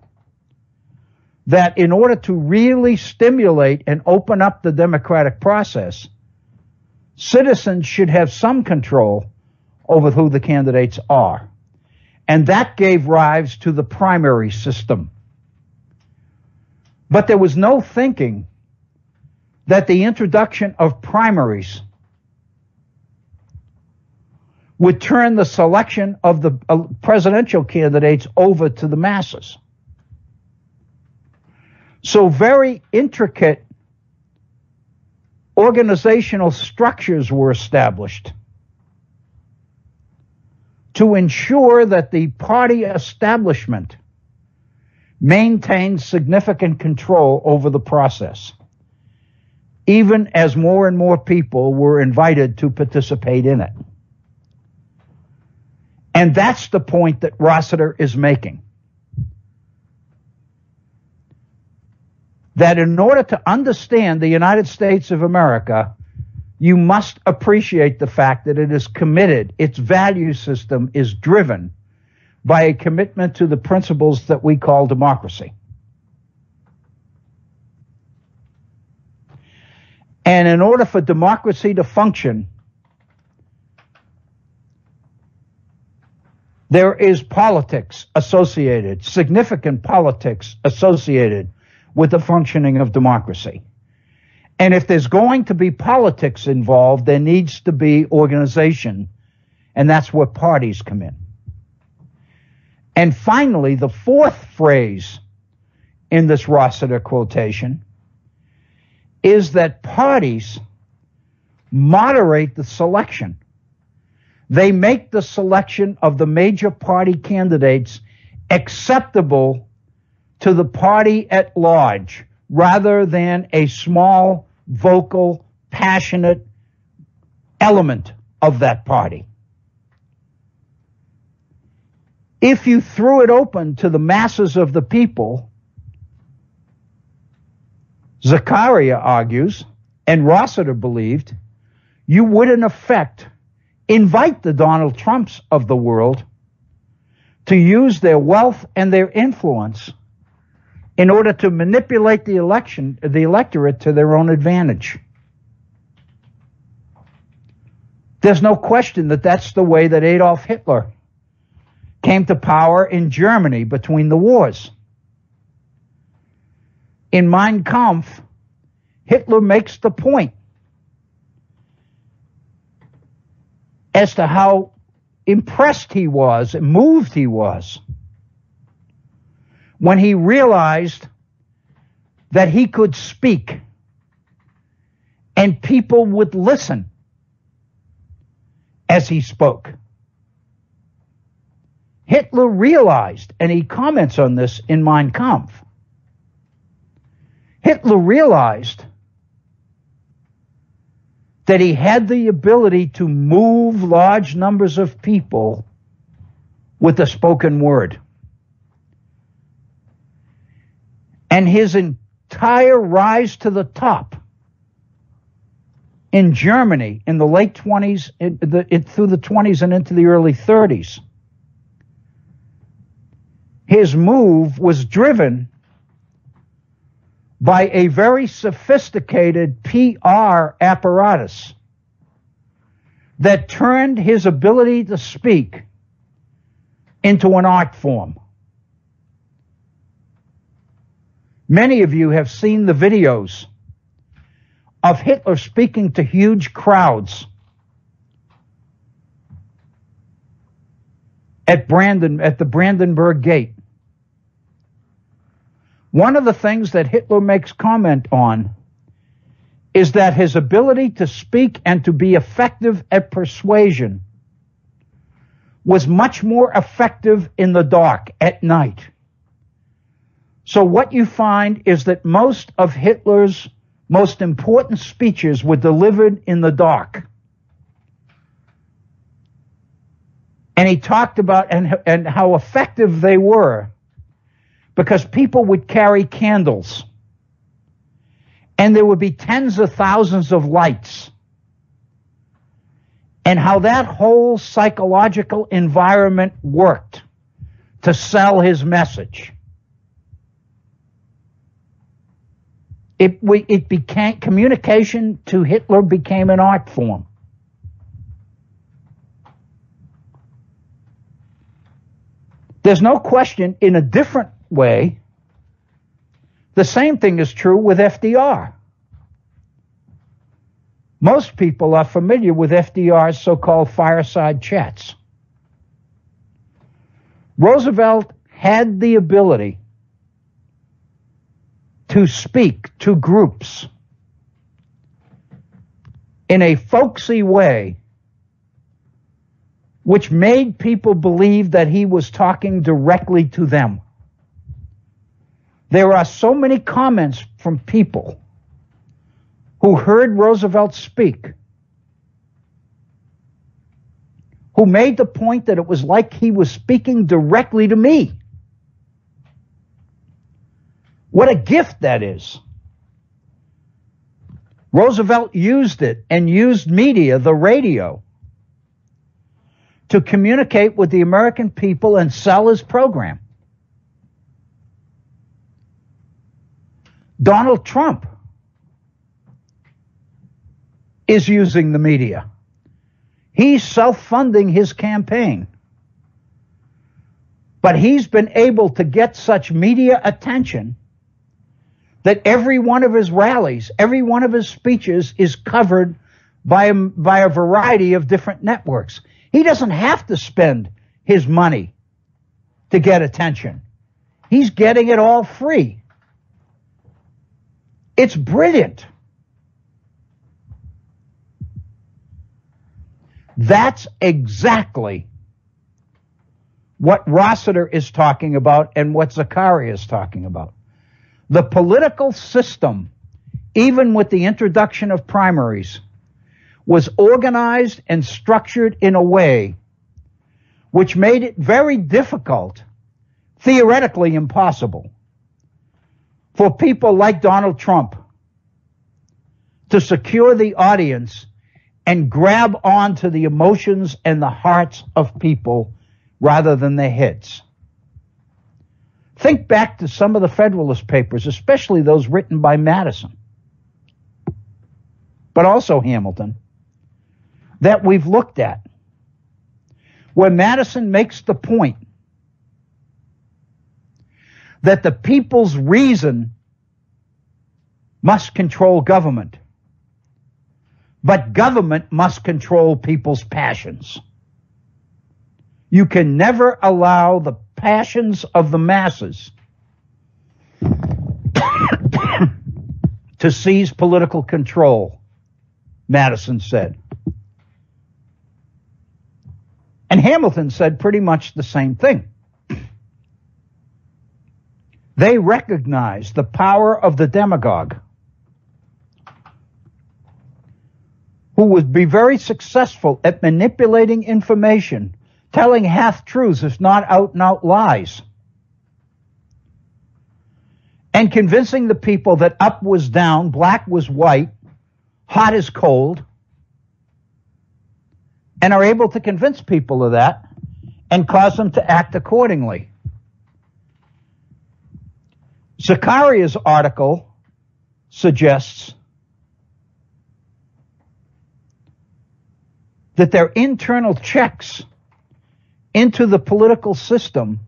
[SPEAKER 2] That in order to really stimulate and open up the democratic process, citizens should have some control over who the candidates are. And that gave rise to the primary system. But there was no thinking that the introduction of primaries would turn the selection of the presidential candidates over to the masses. So very intricate organizational structures were established to ensure that the party establishment maintained significant control over the process, even as more and more people were invited to participate in it. And that's the point that Rossiter is making. That in order to understand the United States of America, you must appreciate the fact that it is committed, its value system is driven by a commitment to the principles that we call democracy. And in order for democracy to function, There is politics associated, significant politics associated with the functioning of democracy. And if there's going to be politics involved, there needs to be organization, and that's where parties come in. And finally, the fourth phrase in this Rossiter quotation is that parties moderate the selection. They make the selection of the major party candidates acceptable to the party at large, rather than a small, vocal, passionate element of that party. If you threw it open to the masses of the people, Zakaria argues, and Rossiter believed, you would in effect invite the Donald Trumps of the world to use their wealth and their influence in order to manipulate the electorate to their own advantage. There's no question that that's the way that Adolf Hitler came to power in Germany between the wars. In Mein Kampf, Hitler makes the point as to how impressed he was and moved he was when he realized that he could speak and people would listen as he spoke. Hitler realized, and he comments on this in Mein Kampf, Hitler realized that he had the ability to move large numbers of people with the spoken word. And his entire rise to the top in Germany in the late 20s, through the 20s and into the early 30s, his move was driven by a very sophisticated PR apparatus that turned his ability to speak into an art form. Many of you have seen the videos of Hitler speaking to huge crowds at the Brandenburg Gate. One of the things that Hitler makes comment on is that his ability to speak and to be effective at persuasion was much more effective in the dark, at night. So what you find is that most of Hitler's most important speeches were delivered in the dark. And he talked about and how effective they were, because people would carry candles and there would be tens of thousands of lights, and how that whole psychological environment worked to sell his message. It became, communication to Hitler became an art form. There's no question, in a different way, the same thing is true with FDR. Most people are familiar with FDR's so-called fireside chats. Roosevelt had the ability to speak to groups in a folksy way which made people believe that he was talking directly to them. There are so many comments from people who heard Roosevelt speak, who made the point that it was like he was speaking directly to me. What a gift that is. Roosevelt used it, and used media, the radio, to communicate with the American people and sell his program. Donald Trump is using the media. He's self-funding his campaign. But he's been able to get such media attention that every one of his rallies, every one of his speeches is covered by a variety of different networks. He doesn't have to spend his money to get attention. He's getting it all free. It's brilliant. That's exactly what Rossiter is talking about and what Zakaria is talking about. The political system, even with the introduction of primaries, was organized and structured in a way which made it very difficult, theoretically impossible, for people like Donald Trump to secure the audience and grab onto the emotions and the hearts of people rather than their heads. Think back to some of the Federalist Papers, especially those written by Madison, but also Hamilton, that we've looked at, where Madison makes the point that the people's reason must control government, but government must control people's passions. You can never allow the passions of the masses to seize political control, Madison said. And Hamilton said pretty much the same thing. They recognize the power of the demagogue, who would be very successful at manipulating information, telling half-truths, if not out-and-out lies, and convincing the people that up was down, black was white, hot is cold, and are able to convince people of that and cause them to act accordingly. Zakaria's article suggests that their internal checks into the political system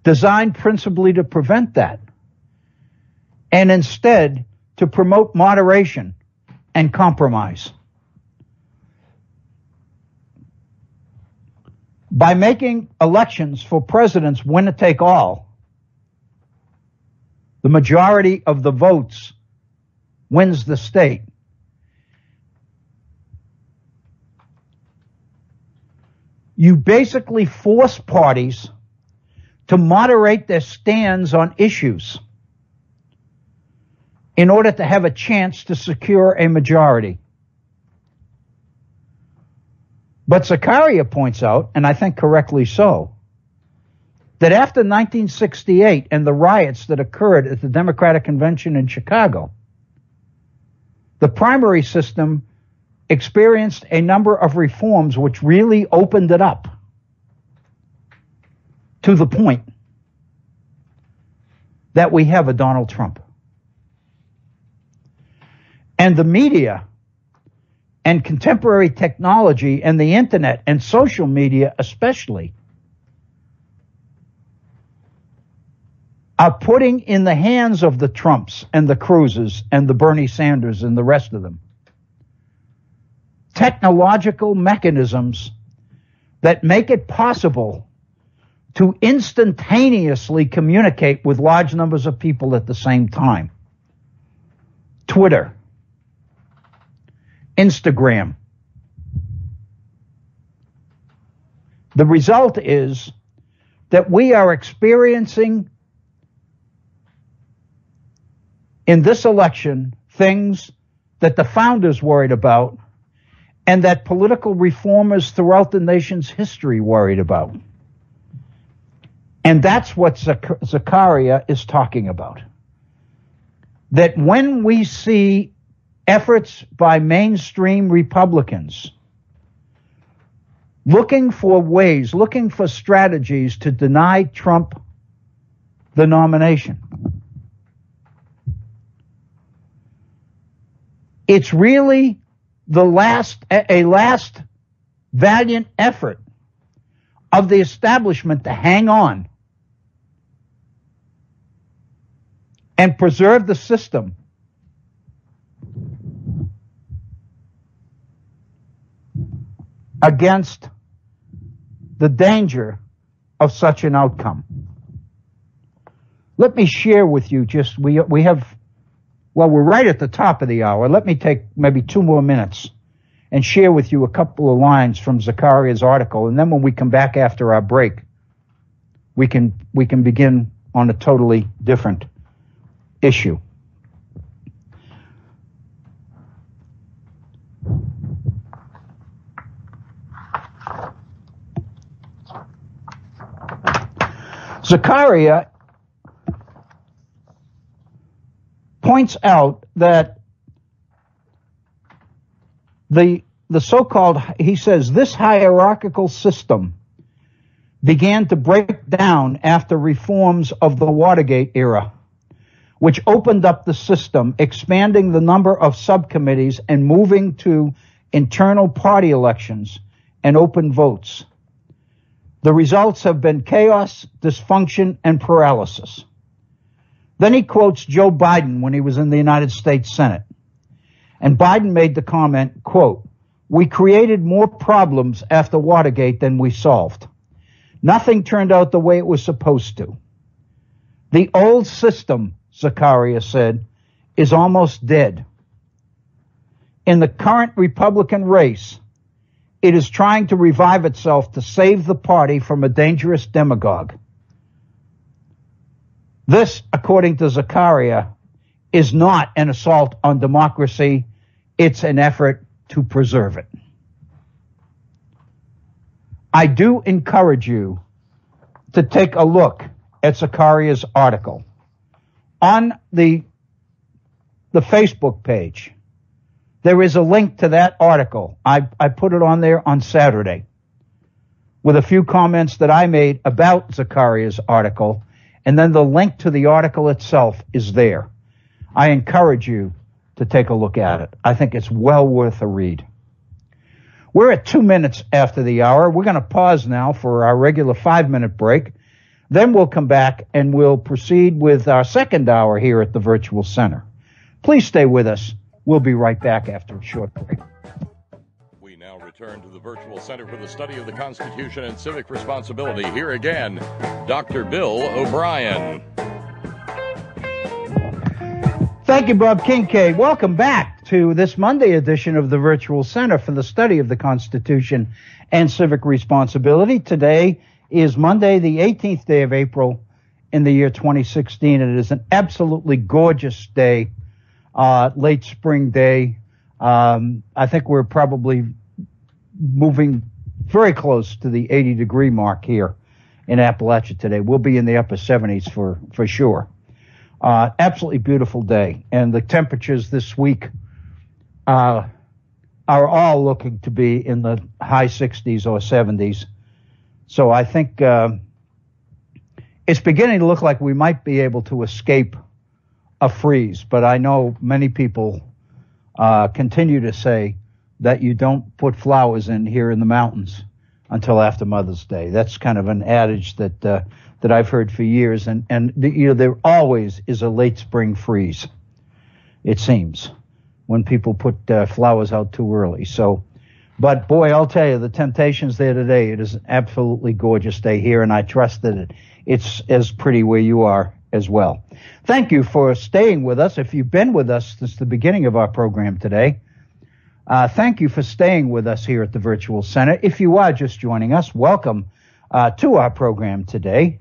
[SPEAKER 2] designed principally to prevent that, and instead to promote moderation and compromise. By making elections for presidents winner take all, the majority of the votes wins the state. You basically force parties to moderate their stands on issues in order to have a chance to secure a majority. But Zakaria points out, and I think correctly so, that after 1968 and the riots that occurred at the Democratic Convention in Chicago, the primary system experienced a number of reforms which really opened it up to the point that we have a Donald Trump. And the media and contemporary technology and the internet and social media especially are putting in the hands of the Trumps and the Cruzes and the Bernie Sanders and the rest of them technological mechanisms that make it possible to instantaneously communicate with large numbers of people at the same time. Twitter, Instagram. The result is that we are experiencing in this election things that the founders worried about and that political reformers throughout the nation's history worried about. And that's what Zakaria is talking about. That when we see efforts by mainstream Republicans looking for ways, looking for strategies to deny Trump the nomination, it's really a last valiant effort of the establishment to hang on and preserve the system against the danger of such an outcome. Let me share with you we're right at the top of the hour. Let me take maybe 2 more minutes and share with you a couple of lines from Zacaria's article. And then when we come back after our break, we can begin on a totally different issue. Zacharia points out that the so-called, he says, this hierarchical system began to break down after reforms of the Watergate era, which opened up the system, expanding the number of subcommittees and moving to internal party elections and open votes. The results have been chaos, dysfunction, and paralysis. Then he quotes Joe Biden when he was in the United States Senate. And Biden made the comment, quote, "We created more problems after Watergate than we solved. Nothing turned out the way it was supposed to. The old system," Zacharia said, "is almost dead. In the current Republican race, it is trying to revive itself to save the party from a dangerous demagogue. This, according to Zacharia, is not an assault on democracy. It's an effort to preserve it." I do encourage you to take a look at Zacharia's article. On the Facebook page, there is a link to that article. I put it on there on Saturday with a few comments that I made about Zacharia's article, and then the link to the article itself is there. I encourage you to take a look at it. I think it's well worth a read. We're at 2 minutes after the hour. We're going to pause now for our regular 5-minute break. Then we'll come back and we'll proceed with our second hour here at the Virtual Center. Please stay with us. We'll be right back after a short break.
[SPEAKER 1] We now return to the Virtual Center for the Study of the Constitution and Civic Responsibility. Here again, Dr. Bill O'Brien.
[SPEAKER 2] Thank you, Bob Kincaid. Welcome back to this Monday edition of the Virtual Center for the Study of the Constitution and Civic Responsibility. Today is Monday, the 18th day of April in the year 2016. It is an absolutely gorgeous day, late spring day. I think we're probably moving very close to the 80-degree mark here in Appalachia today. We'll be in the upper 70s for sure. Absolutely beautiful day. And the temperatures this week are all looking to be in the high 60s or 70s. So I think it's beginning to look like we might be able to escape a freeze. But I know many people continue to say that you don't put flowers in here in the mountains until after Mother's Day. That's kind of an adage that I've heard for years, and there always is a late spring freeze, it seems, when people put flowers out too early. So, but boy, I'll tell you, the temptation's there today. It is an absolutely gorgeous day here, and I trust that it's as pretty where you are as well. Thank you for staying with us. If you've been with us since the beginning of our program today, thank you for staying with us here at the Virtual Center. If you are just joining us, welcome to our program today.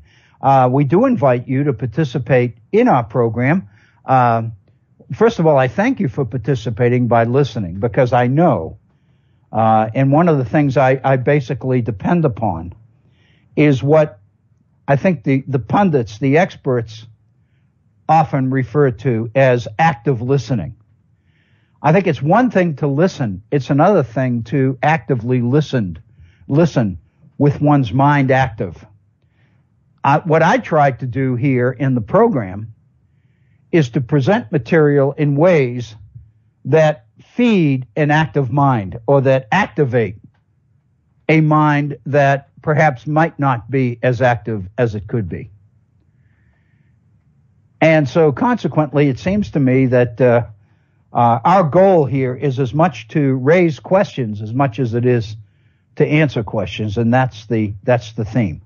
[SPEAKER 2] We do invite you to participate in our program. First of all, I thank you for participating by listening, because I know, and one of the things I basically depend upon is what I think the pundits, the experts, often refer to as active listening. I think it's one thing to listen. It's another thing to actively listen with one's mind active. What I try to do here in the program is to present material in ways that feed an active mind, or that activate a mind that perhaps might not be as active as it could be. And so consequently, it seems to me that our goal here is as much to raise questions as much as it is to answer questions, and that's the theme.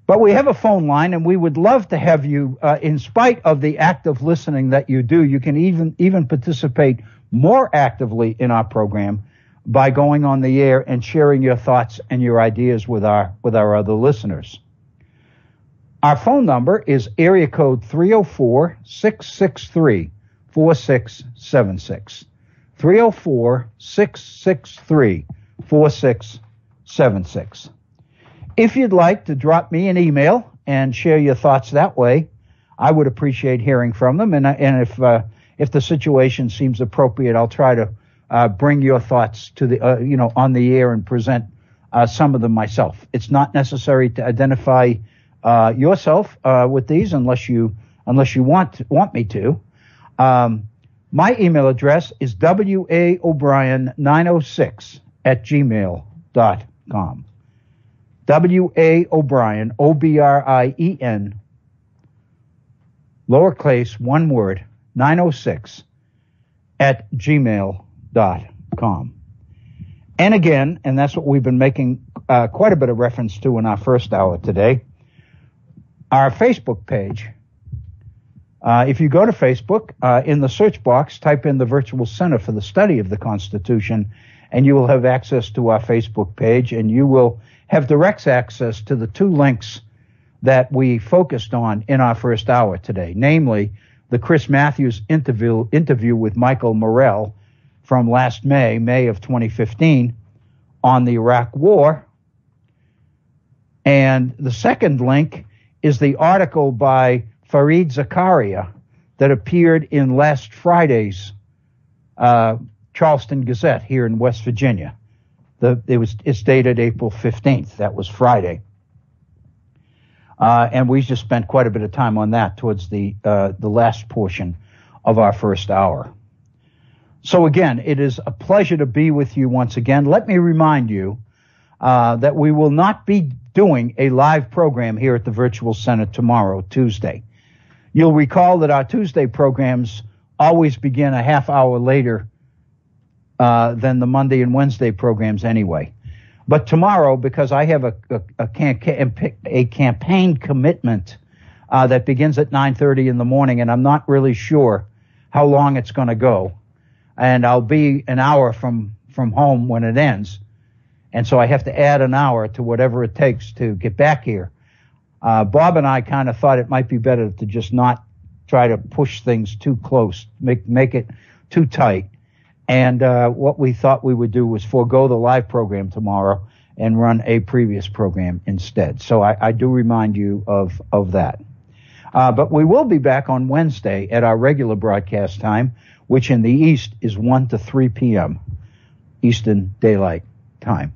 [SPEAKER 2] But we have a phone line, and we would love to have you, in spite of the active listening that you do, you can even participate more actively in our program by going on the air and sharing your thoughts and your ideas with our other listeners. Our phone number is area code 304-663-4676. 304-663-4676. If you'd like to drop me an email and share your thoughts that way, I would appreciate hearing from them. And if the situation seems appropriate, I'll try to bring your thoughts to the on the air and present some of them myself. It's not necessary to identify yourself with these unless you want me to. My email address is waobrien906@gmail.com. waobrien, OBRIEN, lowercase, one word, 906@gmail.com. And again, and that's what we've been making quite a bit of reference to in our first hour today, our Facebook page. If you go to Facebook, in the search box, type in the Virtual Center for the Study of the Constitution, and you will have access to our Facebook page, and you will have direct access to the two links that we focused on in our first hour today, namely the Chris Matthews interview with Michael Morell from last May of 2015, on the Iraq War. And the second link is the article by Fareed Zakaria that appeared in last Friday's Charleston Gazette here in West Virginia. It's dated April 15th. That was Friday. And we just spent quite a bit of time on that towards the last portion of our first hour. So again, it is a pleasure to be with you once again. Let me remind you that we will not be doing a live program here at the Virtual Center tomorrow, Tuesday. You'll recall that our Tuesday programs always begin a half hour later than the Monday and Wednesday programs anyway. But tomorrow, because I have a campaign commitment that begins at 9:30 in the morning, and I'm not really sure how long it's going to go, and I'll be an hour from home when it ends, and so I have to add an hour to whatever it takes to get back here. Bob and I kind of thought it might be better to just not try to push things too close, make it too tight. And what we thought we would do was forego the live program tomorrow and run a previous program instead. So I do remind you of that. But we will be back on Wednesday at our regular broadcast time, which in the East is 1 to 3 p.m. Eastern Daylight Time.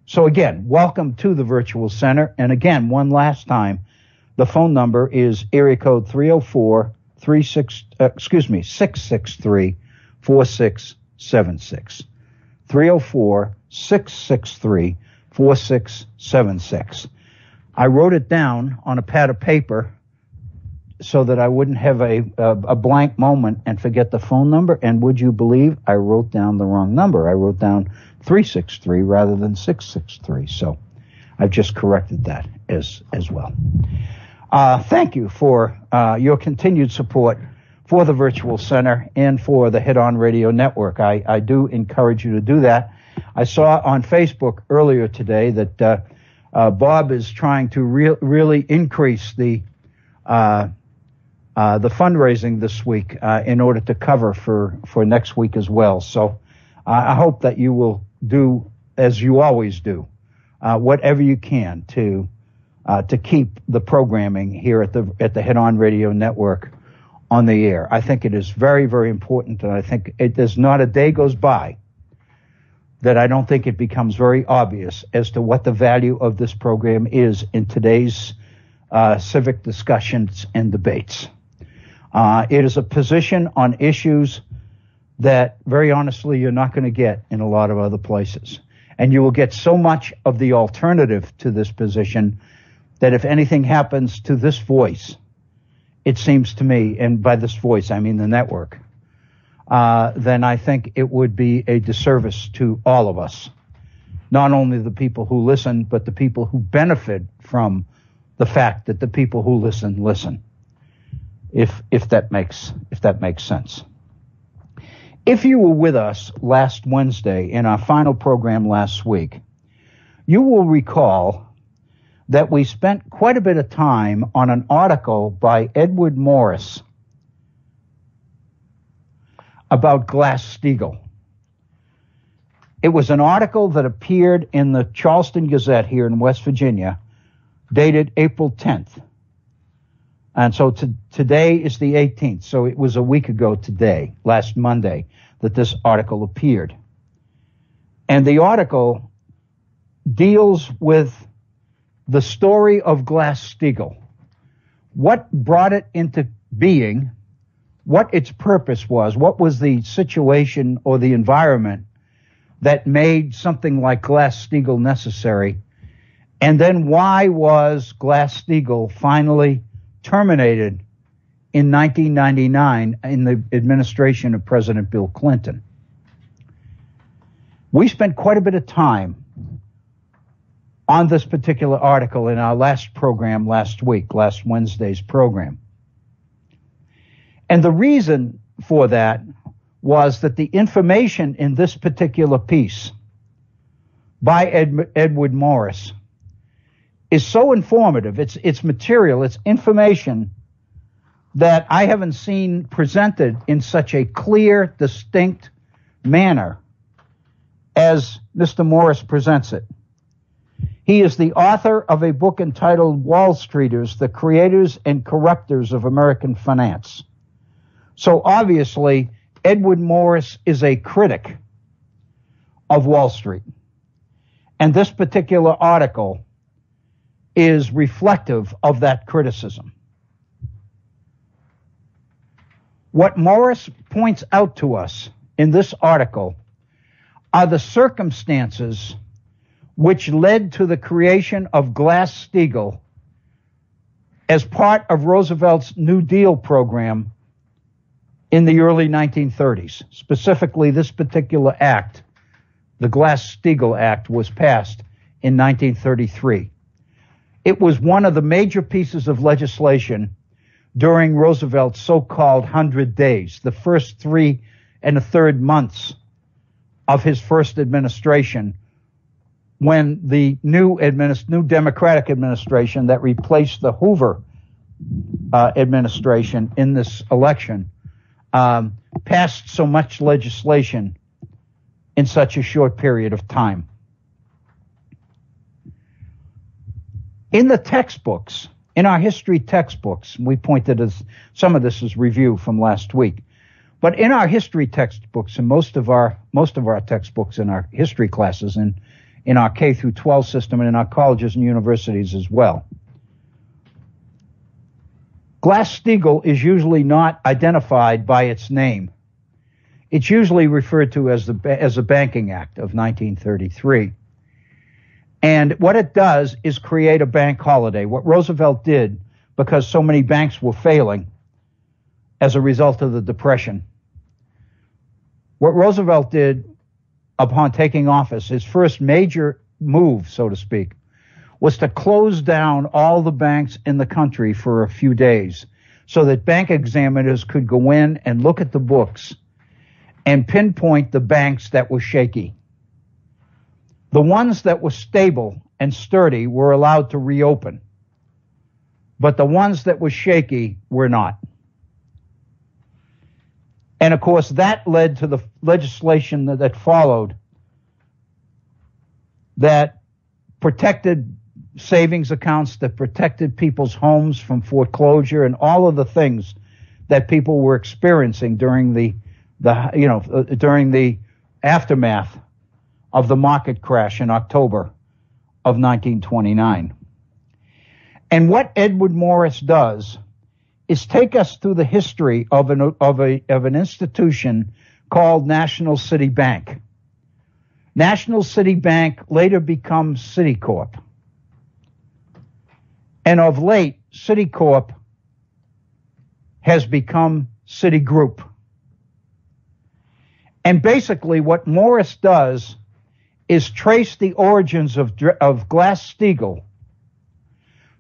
[SPEAKER 2] So again, welcome to the Virtual Center. And again, one last time, the phone number is area code 663-4676. 304-663-4676. I wrote it down on a pad of paper so that I wouldn't have a blank moment and forget the phone number. And would you believe I wrote down the wrong number? I wrote down 363 rather than 663. So I've just corrected that as well. Thank you for your continued support for the Virtual Center and for the Hit On Radio Network. I do encourage you to do that. I saw on Facebook earlier today that Bob is trying to really increase the fundraising this week in order to cover for next week as well. So I hope that you will do as you always do, whatever you can to keep the programming here at the Hit On Radio Network on the air. I think it is very, very important, and I think there's not a day goes by that I don't think it becomes very obvious as to what the value of this program is in today's civic discussions and debates. It is a position on issues that, very honestly, you're not going to get in a lot of other places. And you will get so much of the alternative to this position that if anything happens to this voice, it seems to me, and by this voice I mean the network, then I think it would be a disservice to all of us. Not only the people who listen, but the people who benefit from the fact that the people who listen. If that makes sense. If you were with us last Wednesday in our final program last week, you will recall that we spent quite a bit of time on an article by Edward Morris about Glass-Steagall. It was an article that appeared in the Charleston Gazette here in West Virginia, dated April 10th. And so today is the 18th, so it was a week ago today, last Monday, that this article appeared. And the article deals with the story of Glass-Steagall, what brought it into being, what its purpose was, what was the situation or the environment that made something like Glass-Steagall necessary, and then why was Glass-Steagall finally terminated in 1999 in the administration of President Bill Clinton. We spent quite a bit of time on this particular article in our last program last week, last Wednesday's program. And the reason for that was that the information in this particular piece by Edward Morris is so informative, it's material, it's information that I haven't seen presented in such a clear, distinct manner as Mr. Morris presents it. He is the author of a book entitled Wall Streeters, the Creators and Corruptors of American Finance. So obviously, Edward Morris is a critic of Wall Street. And this particular article is reflective of that criticism. What Morris points out to us in this article are the circumstances which led to the creation of Glass-Steagall as part of Roosevelt's New Deal program in the early 1930s. Specifically, this particular act, the Glass-Steagall Act, was passed in 1933. It was one of the major pieces of legislation during Roosevelt's so-called 100 days, the first 3 1/3 months of his first administration, when the new Democratic administration that replaced the Hoover administration in this election passed so much legislation in such a short period of time. In the textbooks, in our history textbooks, we pointed as some of this is review from last week, but in our history textbooks and most of our textbooks in our history classes and in our K through 12 system and in our colleges and universities as well, Glass-Steagall is usually not identified by its name. It's usually referred to as the Banking Act of 1933. And what it does is create a bank holiday. What Roosevelt did, because so many banks were failing as a result of the Depression, what Roosevelt did upon taking office, his first major move, so to speak, was to close down all the banks in the country for a few days so that bank examiners could go in and look at the books and pinpoint the banks that were shaky. The ones that were stable and sturdy were allowed to reopen, but the ones that were shaky were not. And of course, that led to the legislation that followed that protected savings accounts, that protected people's homes from foreclosure and all of the things that people were experiencing during the aftermath of the market crash in October of 1929. And what Edward Morris does is take us through the history of an institution called National City Bank. National City Bank later becomes Citicorp. And of late, Citicorp has become Citigroup. And basically what Morris does is trace the origins of Glass-Steagall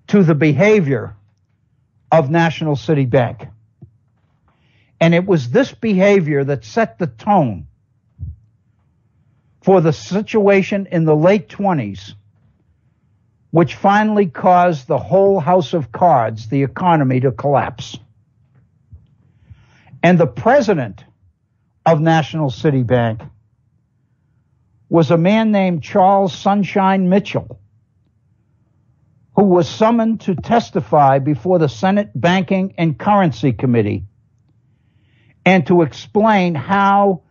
[SPEAKER 2] to the behavior of National City Bank. And it was this behavior that set the tone for the situation in the late 20s, which finally caused the whole house of cards, the economy, to collapse. And the president of National City Bank was a man named Charles Sunshine Mitchell, who was summoned to testify before the Senate Banking and Currency Committee and to explain how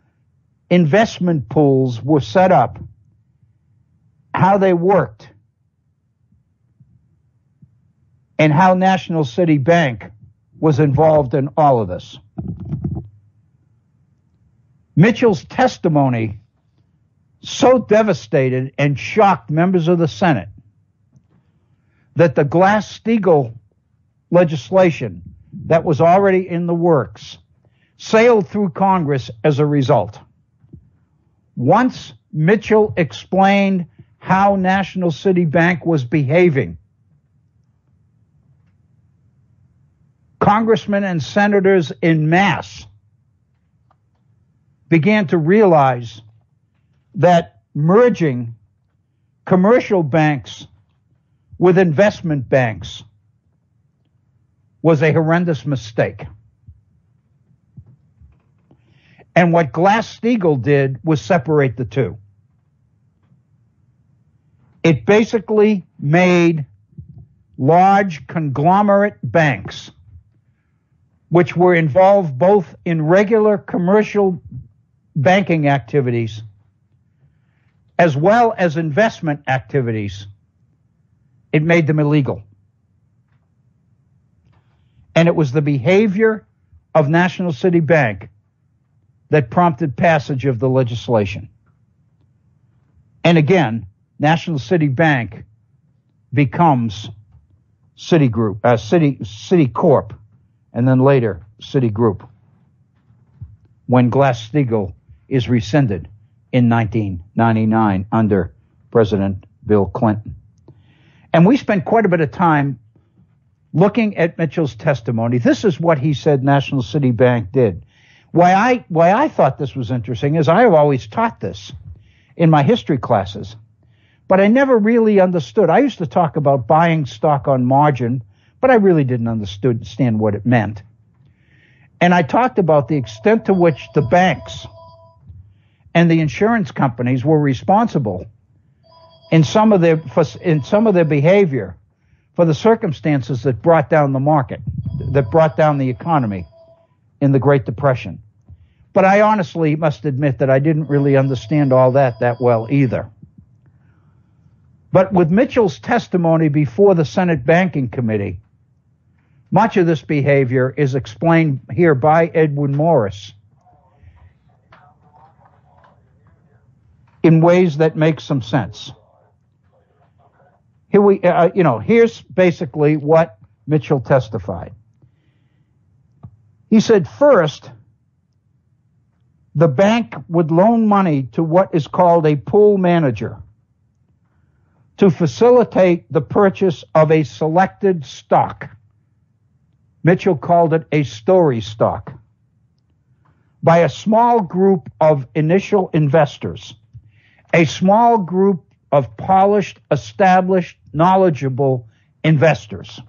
[SPEAKER 2] investment pools were set up, how they worked, and how National City Bank was involved in all of this. Mitchell's testimony so devastated and shocked members of the Senate that the Glass-Steagall legislation that was already in the works sailed through Congress as a result. Once Mitchell explained how National City Bank was behaving, congressmen and senators en masse began to realize that merging commercial banks with investment banks was a horrendous mistake. And what Glass-Steagall did was separate the two. It basically made large conglomerate banks, which were involved both in regular commercial banking activities as well as investment activities, it made them illegal. And it was the behavior of National City Bank that prompted passage of the legislation. And again, National City Bank becomes Citicorp, and then later Citigroup, when Glass-Steagall is rescinded in 1999 under President Bill Clinton. And we spent quite a bit of time looking at Mitchell's testimony. This is what he said National City Bank did. Why I thought this was interesting is I have always taught this in my history classes, but I never really understood. I used to talk about buying stock on margin, but I really didn't understand what it meant. And I talked about the extent to which the banks and the insurance companies were responsible in some of their behavior for the circumstances that brought down the market, that brought down the economy in the Great Depression. But I honestly must admit that I didn't really understand all that well either. But with Mitchell's testimony before the Senate Banking Committee, much of this behavior is explained here by Edwin Morris in ways that make some sense. Here's basically what Mitchell testified. He said, first, the bank would loan money to what is called a pool manager to facilitate the purchase of a selected stock. Mitchell called it a story stock, by a small group of initial investors, a small group of polished, established, knowledgeable investors.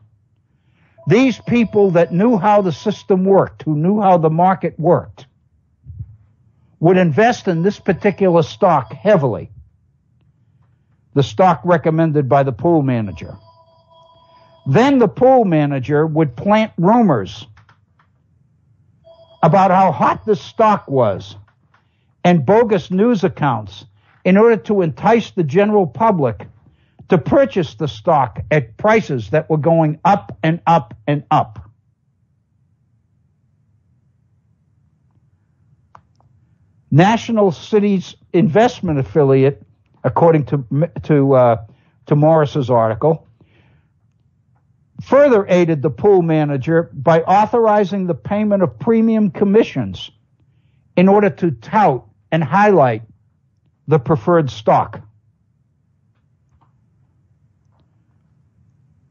[SPEAKER 2] These people that knew how the system worked, who knew how the market worked, would invest in this particular stock heavily, the stock recommended by the pool manager. Then the pool manager would plant rumors about how hot the stock was and bogus news accounts in order to entice the general public to purchase the stock at prices that were going up and up and up. National Cities Investment Affiliate, according to Morris's article, further aided the pool manager by authorizing the payment of premium commissions in order to tout and highlight the preferred stock.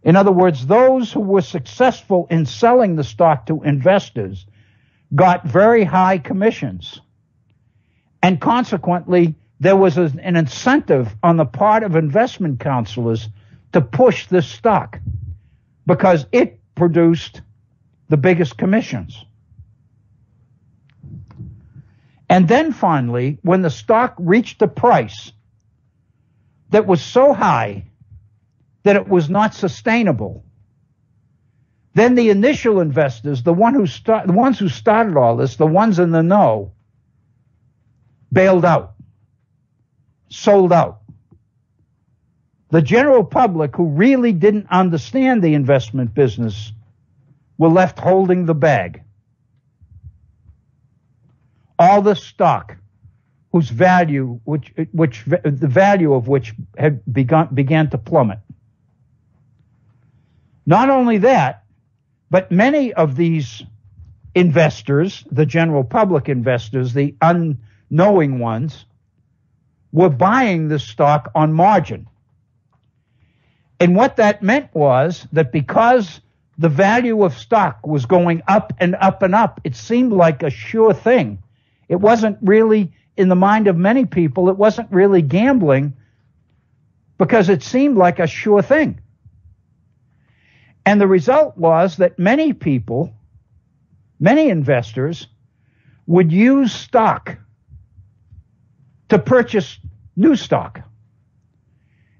[SPEAKER 2] In other words, those who were successful in selling the stock to investors got very high commissions. And consequently, there was an incentive on the part of investment counselors to push this stock because it produced the biggest commissions. And then finally, when the stock reached a price that was so high that it was not sustainable, then the initial investors, the ones who started all this, the ones in the know, bailed out, sold out. The general public, who really didn't understand the investment business, were left holding the bag. All the stock, whose value, the value of which had began to plummet. Not only that, but many of these investors, the general public investors, the unknowing ones, were buying the stock on margin. And what that meant was that because the value of stock was going up and up and up, it seemed like a sure thing. It wasn't really, in the mind of many people, it wasn't really gambling because it seemed like a sure thing. And the result was that many people, many investors, would use stock to purchase new stock.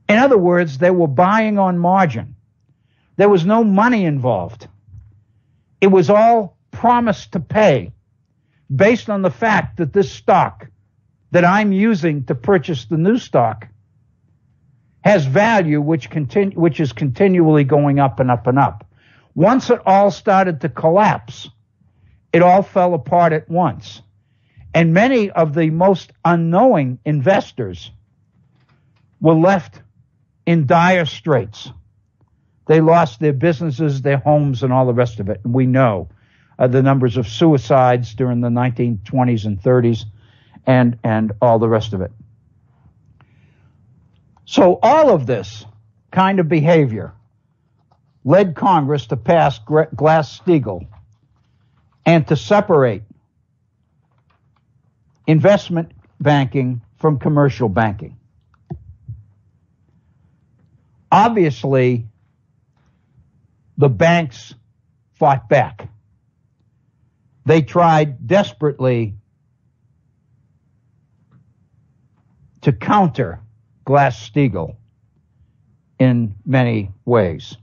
[SPEAKER 2] In other words, they were buying on margin. There was no money involved. It was all promise to pay based on the fact that this stock that I'm using to purchase the new stock has value which is continually going up and up and up. Once it all started to collapse, it all fell apart at once. And many of the most unknowing investors were left in dire straits. They lost their businesses, their homes, and all the rest of it. And we know the numbers of suicides during the 1920s and 30s and all the rest of it. So all of this kind of behavior led Congress to pass Glass-Steagall and to separate investment banking from commercial banking. Obviously, the banks fought back. They tried desperately to counter Glass-Steagall in many ways.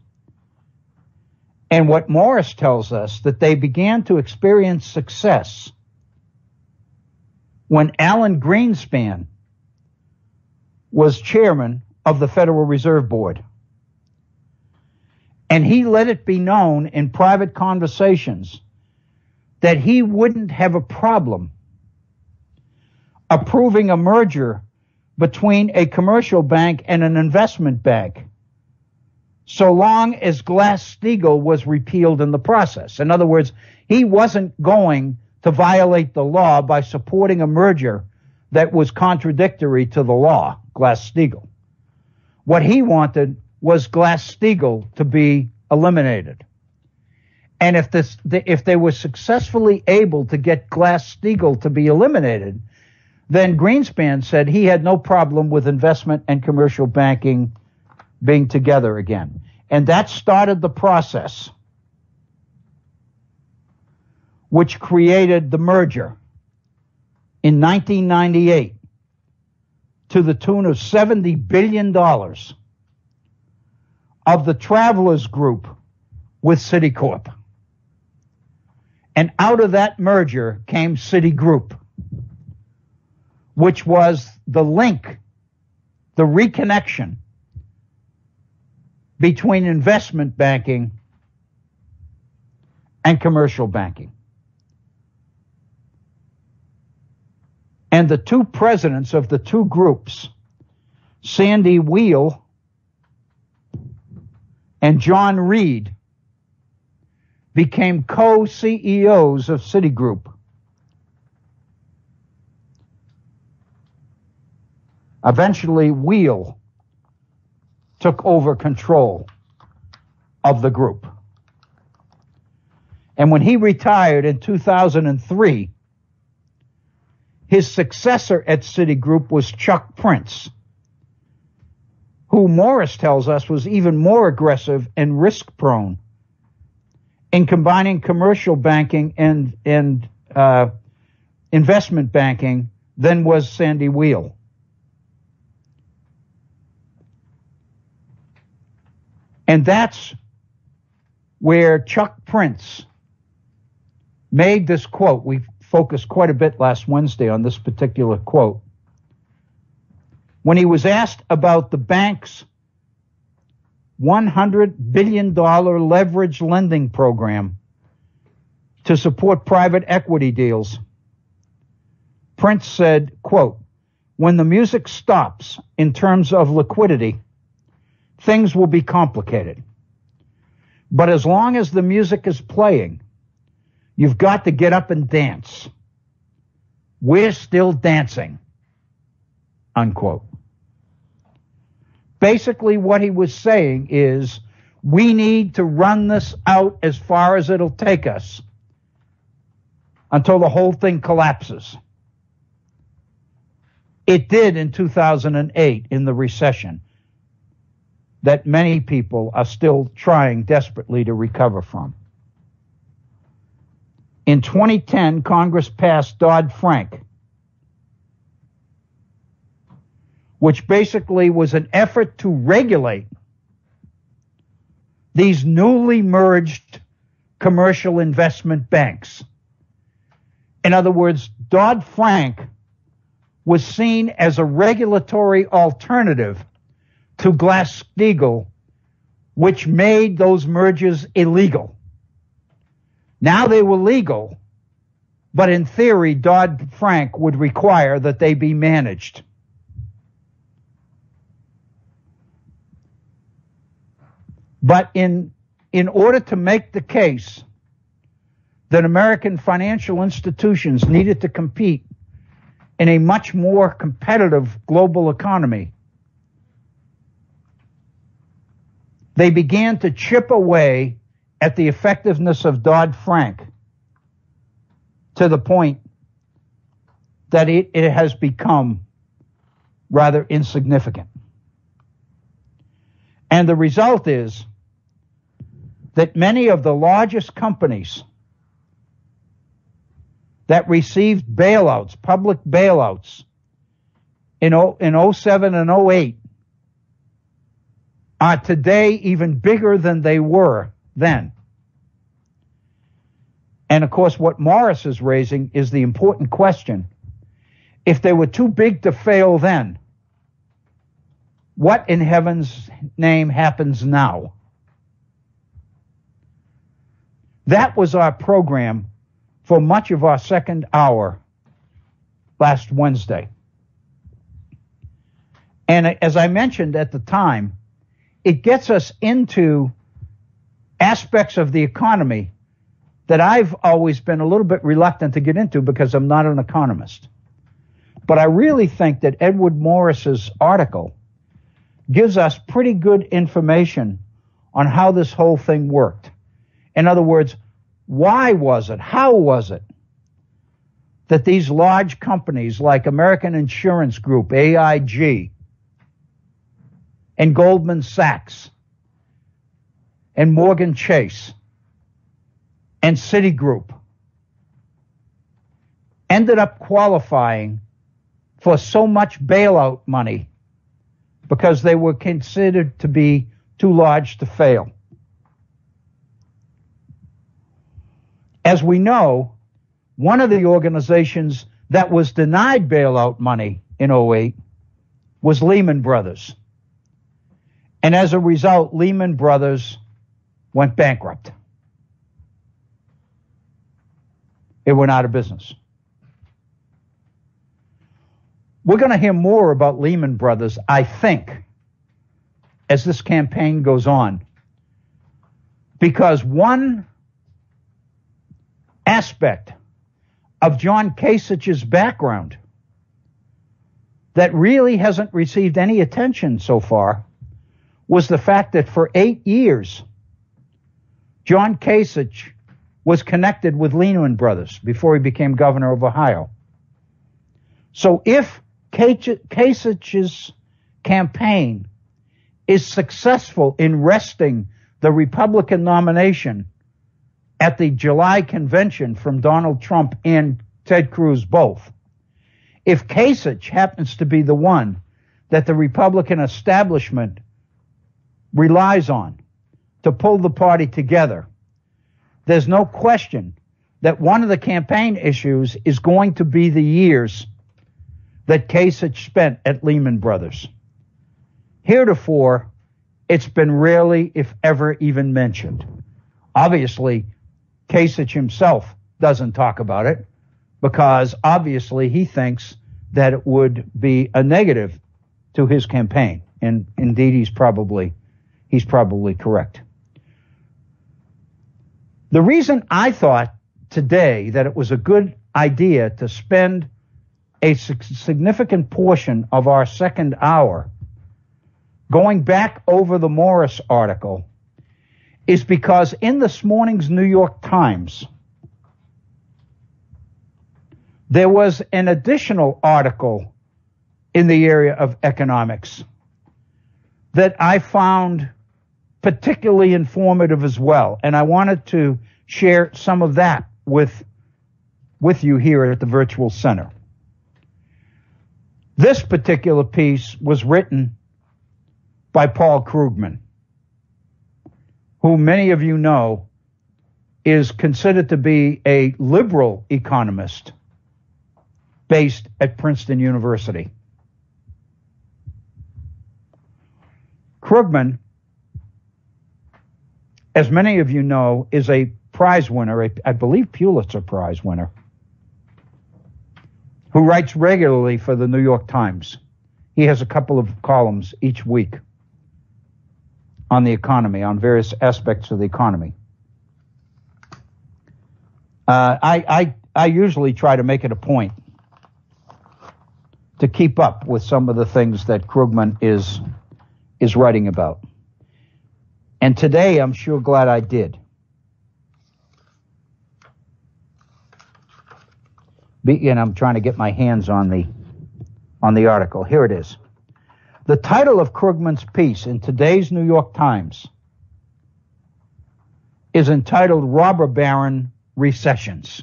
[SPEAKER 2] And what Morris tells us, that they began to experience success when Alan Greenspan was chairman of the Federal Reserve Board. And he let it be known in private conversations that he wouldn't have a problem approving a merger between a commercial bank and an investment bank, so long as Glass-Steagall was repealed in the process. In other words, he wasn't going to violate the law by supporting a merger that was contradictory to the law, Glass-Steagall. What he wanted was Glass-Steagall to be eliminated. And if they were successfully able to get Glass-Steagall to be eliminated, then Greenspan said he had no problem with investment and commercial banking being together again. And that started the process which created the merger in 1998 to the tune of $70 billion of the Travelers Group with Citicorp. And out of that merger came Citigroup, which was the link, the reconnection between investment banking and commercial banking. And the two presidents of the two groups, Sandy Weill and John Reed, became co-CEOs of Citigroup. Eventually, Weill took over control of the group. And when he retired in 2003, his successor at Citigroup was Chuck Prince, who Morris tells us was even more aggressive and risk-prone in combining commercial banking and investment banking than was Sandy Weill. And that's where Chuck Prince made this quote. We focused quite a bit last Wednesday on this particular quote. When he was asked about the bank's $100 billion leverage lending program to support private equity deals, Prince said, quote, "When the music stops in terms of liquidity, things will be complicated. But as long as the music is playing, you've got to get up and dance. We're still dancing," unquote. Basically, what he was saying is, we need to run this out as far as it'll take us until the whole thing collapses. It did in 2008 in the recession that many people are still trying desperately to recover from. In 2010, Congress passed Dodd-Frank, which basically was an effort to regulate these newly merged commercial investment banks. In other words, Dodd-Frank was seen as a regulatory alternative to Glass-Steagall, which made those mergers illegal. Now they were legal, but in theory, Dodd-Frank would require that they be managed. But in order to make the case that American financial institutions needed to compete in a much more competitive global economy, they began to chip away at the effectiveness of Dodd-Frank to the point that it has become rather insignificant. And the result is that many of the largest companies that received bailouts, public bailouts, in 07 and 08, are today even bigger than they were then. And of course, what Morris is raising is the important question. If they were too big to fail then, what in heaven's name happens now? That was our program for much of our second hour last Wednesday. And as I mentioned at the time, it gets us into aspects of the economy that I've always been a little bit reluctant to get into because I'm not an economist. But I really think that Edward Morris's article gives us pretty good information on how this whole thing worked. In other words, why was it, how was it that these large companies like American Insurance Group, AIG, and Goldman Sachs, and Morgan Chase, and Citigroup ended up qualifying for so much bailout money because they were considered to be too large to fail? As we know, one of the organizations that was denied bailout money in 08 was Lehman Brothers. And as a result, Lehman Brothers went bankrupt. It went out of business. We're going to hear more about Lehman Brothers, I think, as this campaign goes on. Because one aspect of John Kasich's background that really hasn't received any attention so far was the fact that for 8 years, John Kasich was connected with Lehman Brothers before he became governor of Ohio. So if Kasich's campaign is successful in wresting the Republican nomination at the July convention from Donald Trump and Ted Cruz both, if Kasich happens to be the one that the Republican establishment relies on to pull the party together, there's no question that one of the campaign issues is going to be the years that Kasich spent at Lehman Brothers. Heretofore, it's been rarely, if ever, even mentioned. Obviously, Kasich himself doesn't talk about it because obviously he thinks that it would be a negative to his campaign. And indeed, he's probably correct. The reason I thought today that it was a good idea to spend a significant portion of our second hour going back over the Morris article is because in this morning's New York Times, there was an additional article in the area of economics that I found particularly informative as well. And I wanted to share some of that with you here at the Virtual Center. This particular piece was written by Paul Krugman, who many of you know is considered to be a liberal economist based at Princeton University. Krugman, as many of you know, is a prize winner, I believe Pulitzer Prize winner, who writes regularly for the New York Times. He has a couple of columns each week on the economy, on various aspects of the economy. I usually try to make it a point to keep up with some of the things that Krugman is writing about. And today, I'm sure glad I did. And I'm trying to get my hands on the article. Here it is. The title of Krugman's piece in today's New York Times is entitled Robber Baron Recessions.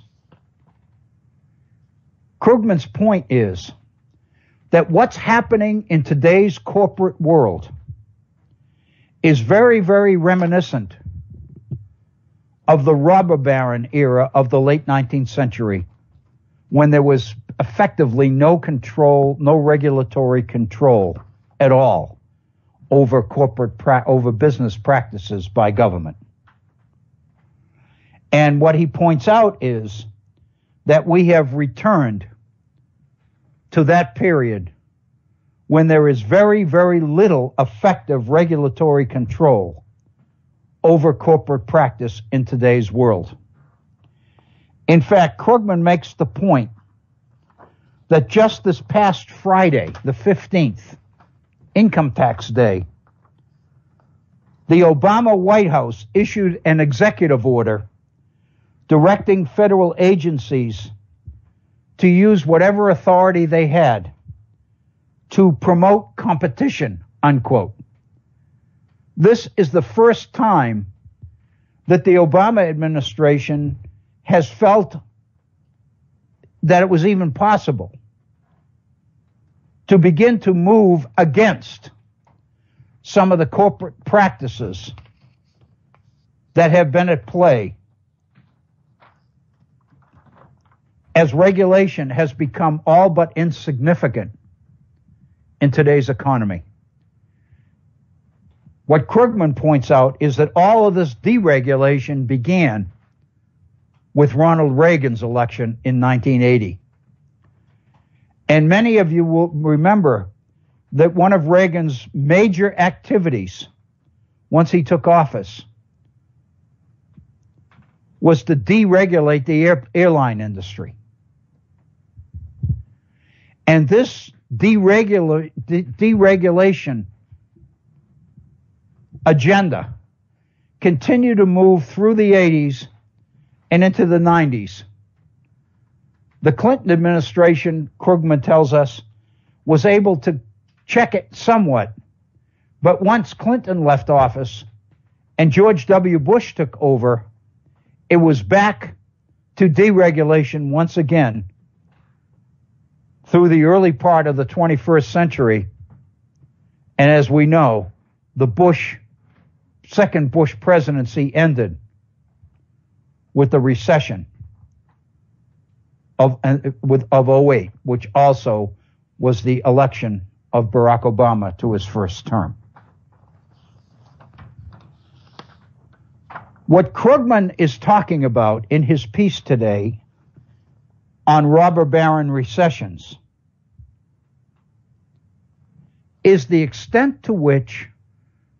[SPEAKER 2] Krugman's point is that what's happening in today's corporate world is very, very reminiscent of the robber baron era of the late 19th century, when there was effectively no control, no regulatory control at all over over business practices by government. And what he points out is that we have returned to that period when there is very, very little effective regulatory control over corporate practice in today's world. In fact, Krugman makes the point that just this past Friday, the 15th, Income Tax Day, the Obama White House issued an executive order directing federal agencies to use whatever authority they had to promote competition, unquote. This is the first time that the Obama administration has felt that it was even possible to begin to move against some of the corporate practices that have been at play as regulation has become all but insignificant in today's economy. What Krugman points out is that all of this deregulation began with Ronald Reagan's election in 1980. And many of you will remember that one of Reagan's major activities once he took office was to deregulate the airline industry. And this deregulation agenda continued to move through the 80s and into the 90s. The Clinton administration, Krugman tells us, was able to check it somewhat. But once Clinton left office and George W. Bush took over, it was back to deregulation once again through the early part of the 21st century. And as we know, the second Bush presidency ended with the recession of 08, which also was the election of Barack Obama to his first term. What Krugman is talking about in his piece today on robber baron recessions is the extent to which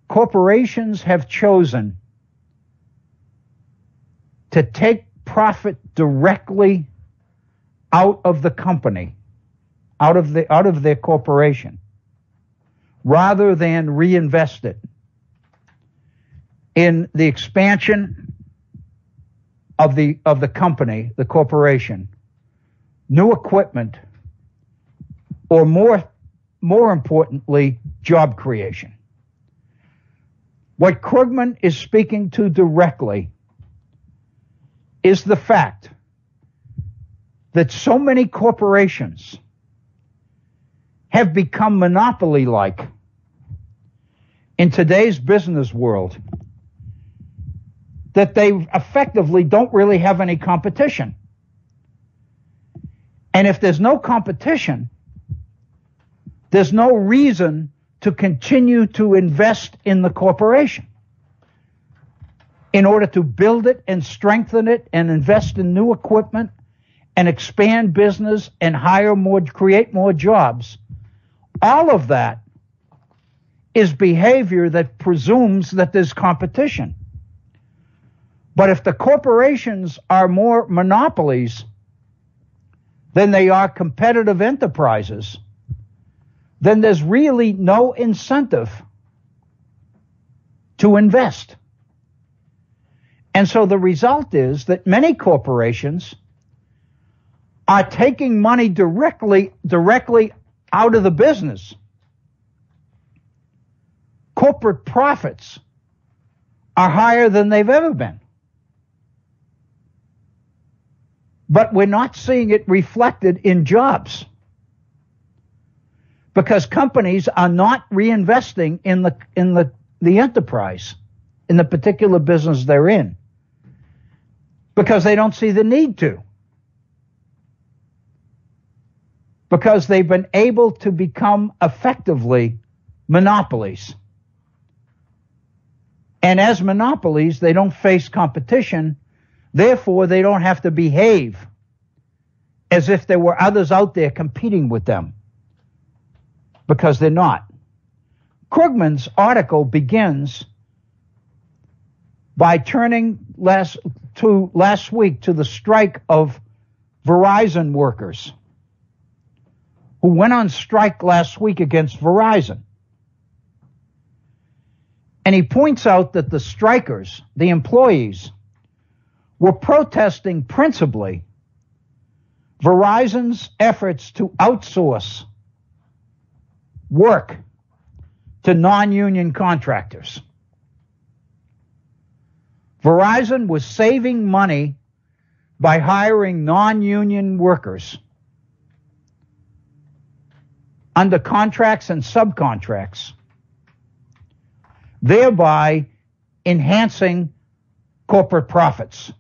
[SPEAKER 2] corporations have chosen to take profit directly out of the company, out of their corporation, rather than reinvest it in the expansion of the company, the corporation, new equipment, or more importantly, job creation. What Krugman is speaking to directly is the fact that so many corporations have become monopoly-like in today's business world that they effectively don't really have any competition. And if there's no competition, there's no reason to continue to invest in the corporation in order to build it and strengthen it and invest in new equipment and expand business and create more jobs. All of that is behavior that presumes that there's competition. But if the corporations are more monopolies than they are competitive enterprises, then there's really no incentive to invest. And so the result is that many corporations are taking money directly out of the business. Corporate profits are higher than they've ever been. But we're not seeing it reflected in jobs because companies are not reinvesting in the enterprise, in the particular business they're in, because they don't see the need to. Because they've been able to become effectively monopolies. And as monopolies, they don't face competition. Therefore, they don't have to behave as if there were others out there competing with them, because they're not. Krugman's article begins by turning last week to the strike of Verizon workers who went on strike last week against Verizon. And he points out that the strikers, the employees, were protesting principally Verizon's efforts to outsource work to non-union contractors. Verizon was saving money by hiring non-union workers under contracts and subcontracts, thereby enhancing corporate profits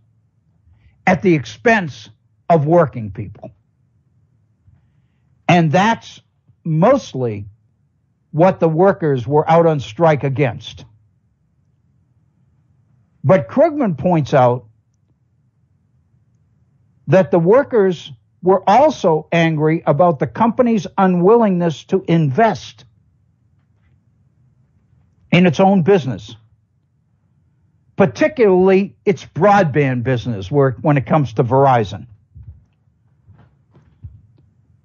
[SPEAKER 2] at the expense of working people. And that's mostly what the workers were out on strike against. But Krugman points out that the workers were also angry about the company's unwillingness to invest in its own business, particularly its broadband business when it comes to Verizon.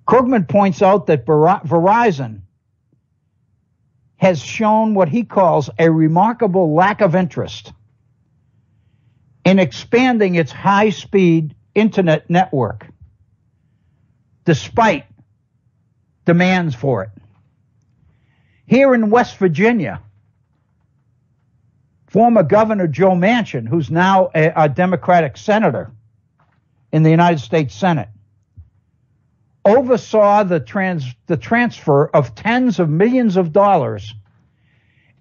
[SPEAKER 2] Krugman points out that Verizon has shown what he calls a remarkable lack of interest in expanding its high-speed internet network, despite demands for it. Here in West Virginia, former Governor Joe Manchin, who's now a Democratic senator in the United States Senate, oversaw the transfer of tens of millions of dollars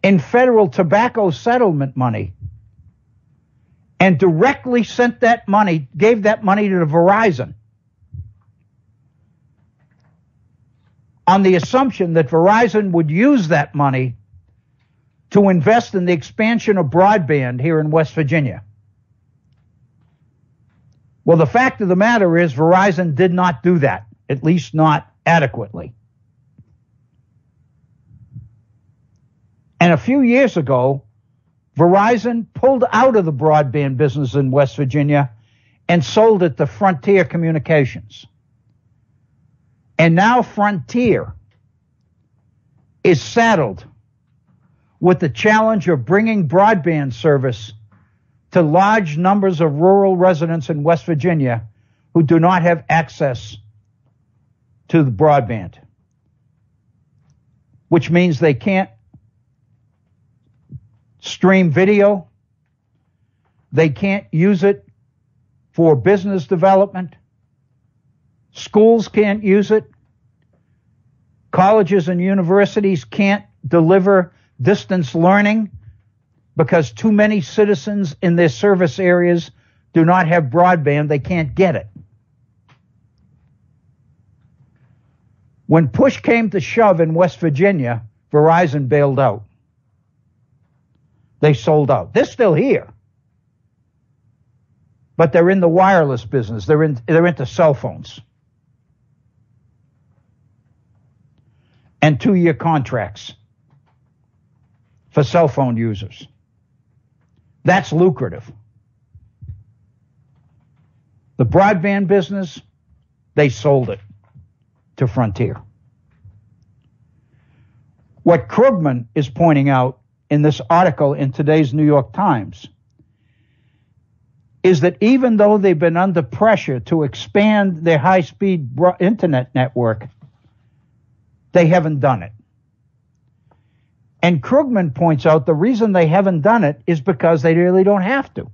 [SPEAKER 2] in federal tobacco settlement money, and directly sent that money, gave that money to Verizon, on the assumption that Verizon would use that money to invest in the expansion of broadband here in West Virginia. Well, the fact of the matter is Verizon did not do that, at least not adequately. And a few years ago, Verizon pulled out of the broadband business in West Virginia and sold it to Frontier Communications. And now Frontier is saddled with the challenge of bringing broadband service to large numbers of rural residents in West Virginia who do not have access to the broadband, which means they can't stream video, they can't use it for business development, schools can't use it, colleges and universities can't deliver distance learning because too many citizens in their service areas do not have broadband, they can't get it. When push came to shove in West Virginia, Verizon bailed out. They sold out. They're still here, but they're in the wireless business. They're into cell phones and 2-year contracts for cell phone users. That's lucrative. The broadband business, they sold it to Frontier. What Krugman is pointing out in this article in today's New York Times is that even though they've been under pressure to expand their high-speed internet network, they haven't done it. And Krugman points out the reason they haven't done it is because they really don't have to.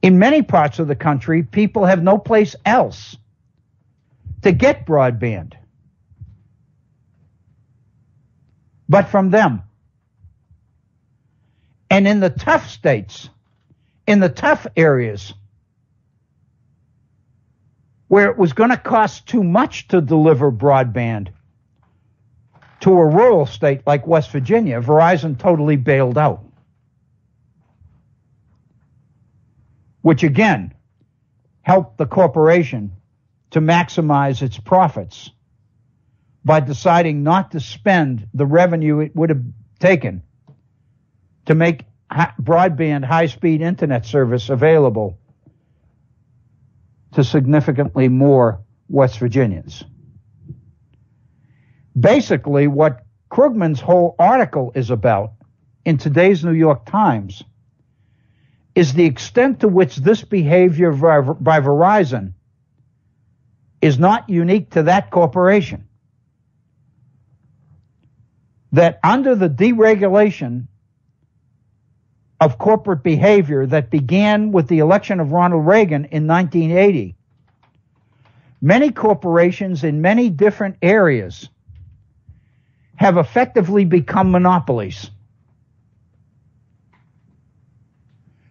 [SPEAKER 2] In many parts of the country, people have no place else to get broadband but from them. And in the tough states, in the tough areas, where it was going to cost too much to deliver broadband to a rural state like West Virginia, Verizon totally bailed out. Which again helped the corporation to maximize its profits by deciding not to spend the revenue it would have taken to make broadband high-speed internet service available to significantly more West Virginians. Basically, what Krugman's whole article is about in today's New York Times is the extent to which this behavior by Verizon is not unique to that corporation. That under the deregulation of corporate behavior that began with the election of Ronald Reagan in 1980, many corporations in many different areas have effectively become monopolies.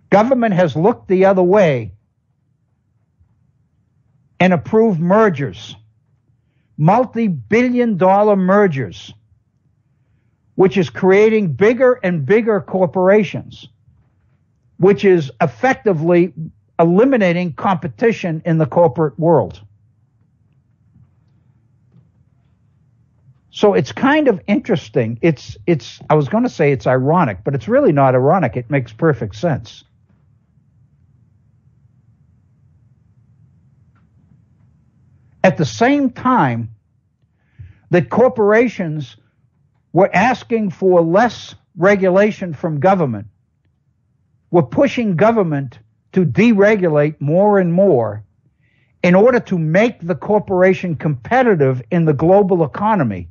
[SPEAKER 2] Government has looked the other way and approved mergers, multi-billion-dollar mergers, which is creating bigger and bigger corporations, which is effectively eliminating competition in the corporate world. So it's kind of interesting. I was going to say it's ironic, but it's really not ironic. It makes perfect sense. At the same time that corporations were asking for less regulation from government, were pushing government to deregulate more and more in order to make the corporation competitive in the global economy,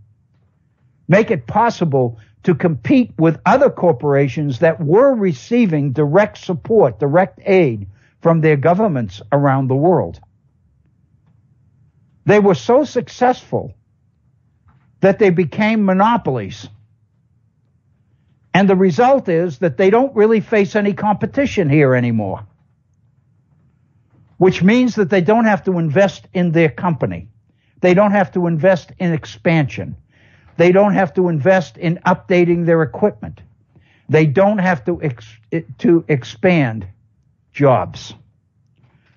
[SPEAKER 2] make it possible to compete with other corporations that were receiving direct support, direct aid from their governments around the world. They were so successful that they became monopolies. And the result is that they don't really face any competition here anymore, which means that they don't have to invest in their company. They don't have to invest in expansion. They don't have to invest in updating their equipment. They don't have to expand jobs.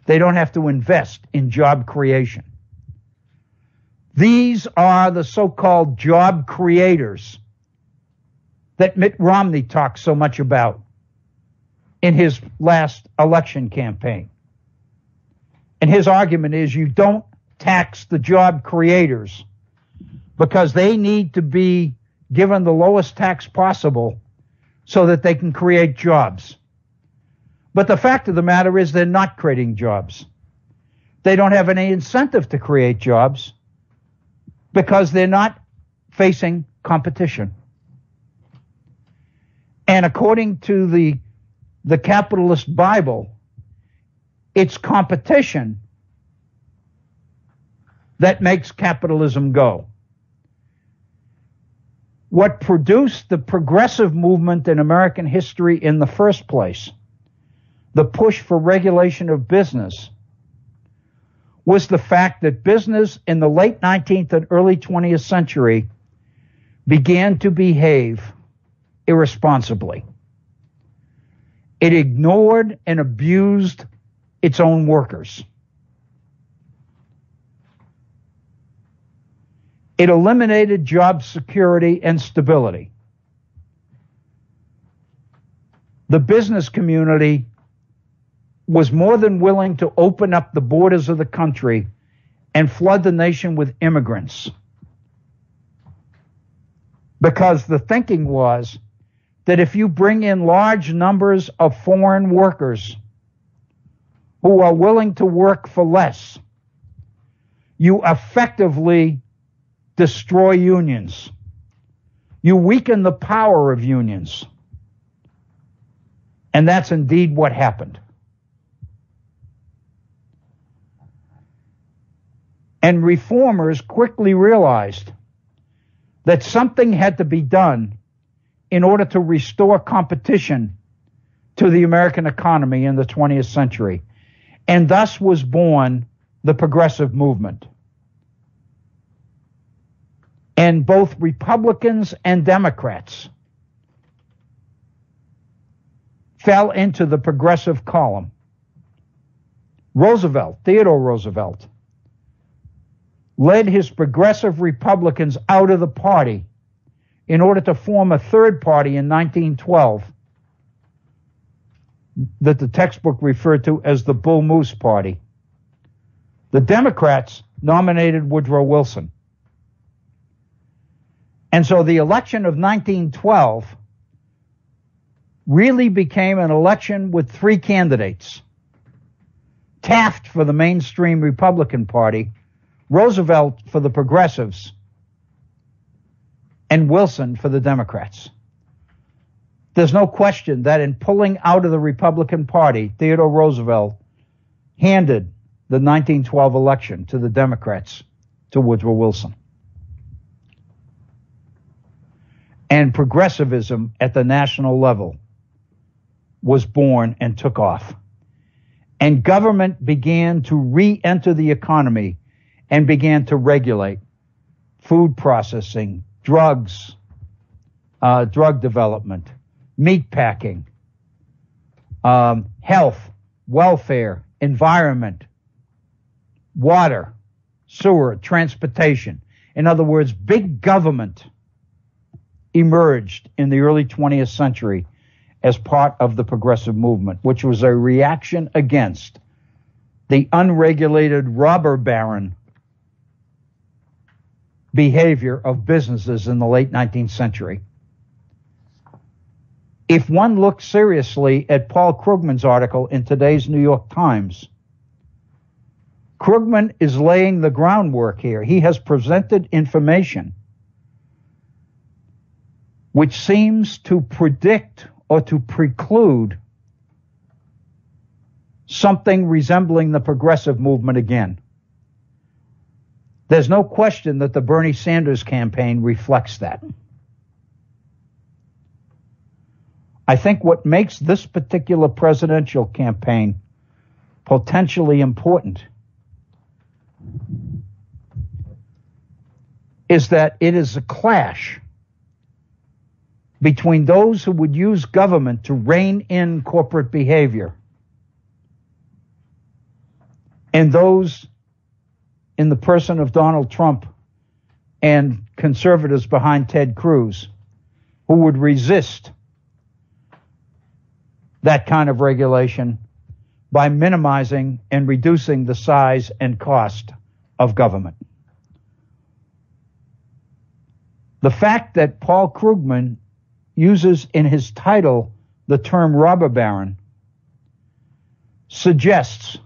[SPEAKER 2] They don't have to invest in job creation. These are the so-called job creators that Mitt Romney talks so much about in his last election campaign. And his argument is you don't tax the job creators because they need to be given the lowest tax possible so that they can create jobs. But the fact of the matter is they're not creating jobs. They don't have any incentive to create jobs because they're not facing competition. And according to the capitalist Bible, it's competition that makes capitalism go. What produced the progressive movement in American history in the first place, the push for regulation of business, was the fact that business in the late 19th and early 20th century began to behave irresponsibly. It ignored and abused its own workers. It eliminated job security and stability. The business community was more than willing to open up the borders of the country and flood the nation with immigrants, because the thinking was that if you bring in large numbers of foreign workers who are willing to work for less, you effectively destroy unions. You weaken the power of unions. And that's indeed what happened. And reformers quickly realized that something had to be done in order to restore competition to the American economy in the 20th century. And thus was born the progressive movement. And both Republicans and Democrats fell into the progressive column. Theodore Roosevelt, led his progressive Republicans out of the party in order to form a third party in 1912 that the textbook referred to as the Bull Moose Party. The Democrats nominated Woodrow Wilson. And so the election of 1912 really became an election with three candidates: Taft for the mainstream Republican Party, Roosevelt for the progressives, and Wilson for the Democrats. There's no question that in pulling out of the Republican Party, Theodore Roosevelt handed the 1912 election to the Democrats, to Woodrow Wilson. And progressivism at the national level was born and took off. And government began to re-enter the economy and began to regulate food processing, drugs, drug development, meat packing, health, welfare, environment, water, sewer, transportation. In other words, big government emerged in the early 20th century as part of the progressive movement, which was a reaction against the unregulated robber baron behavior of businesses in the late 19th century. If one looks seriously at Paul Krugman's article in today's New York Times, Krugman is laying the groundwork here. He has presented information which seems to predict or to preclude something resembling the progressive movement again. There's no question that the Bernie Sanders campaign reflects that. I think what makes this particular presidential campaign potentially important is that it is a clash between those who would use government to rein in corporate behavior and those in the person of Donald Trump and conservatives behind Ted Cruz who would resist that kind of regulation by minimizing and reducing the size and cost of government. The fact that Paul Krugman uses in his title the term robber baron suggests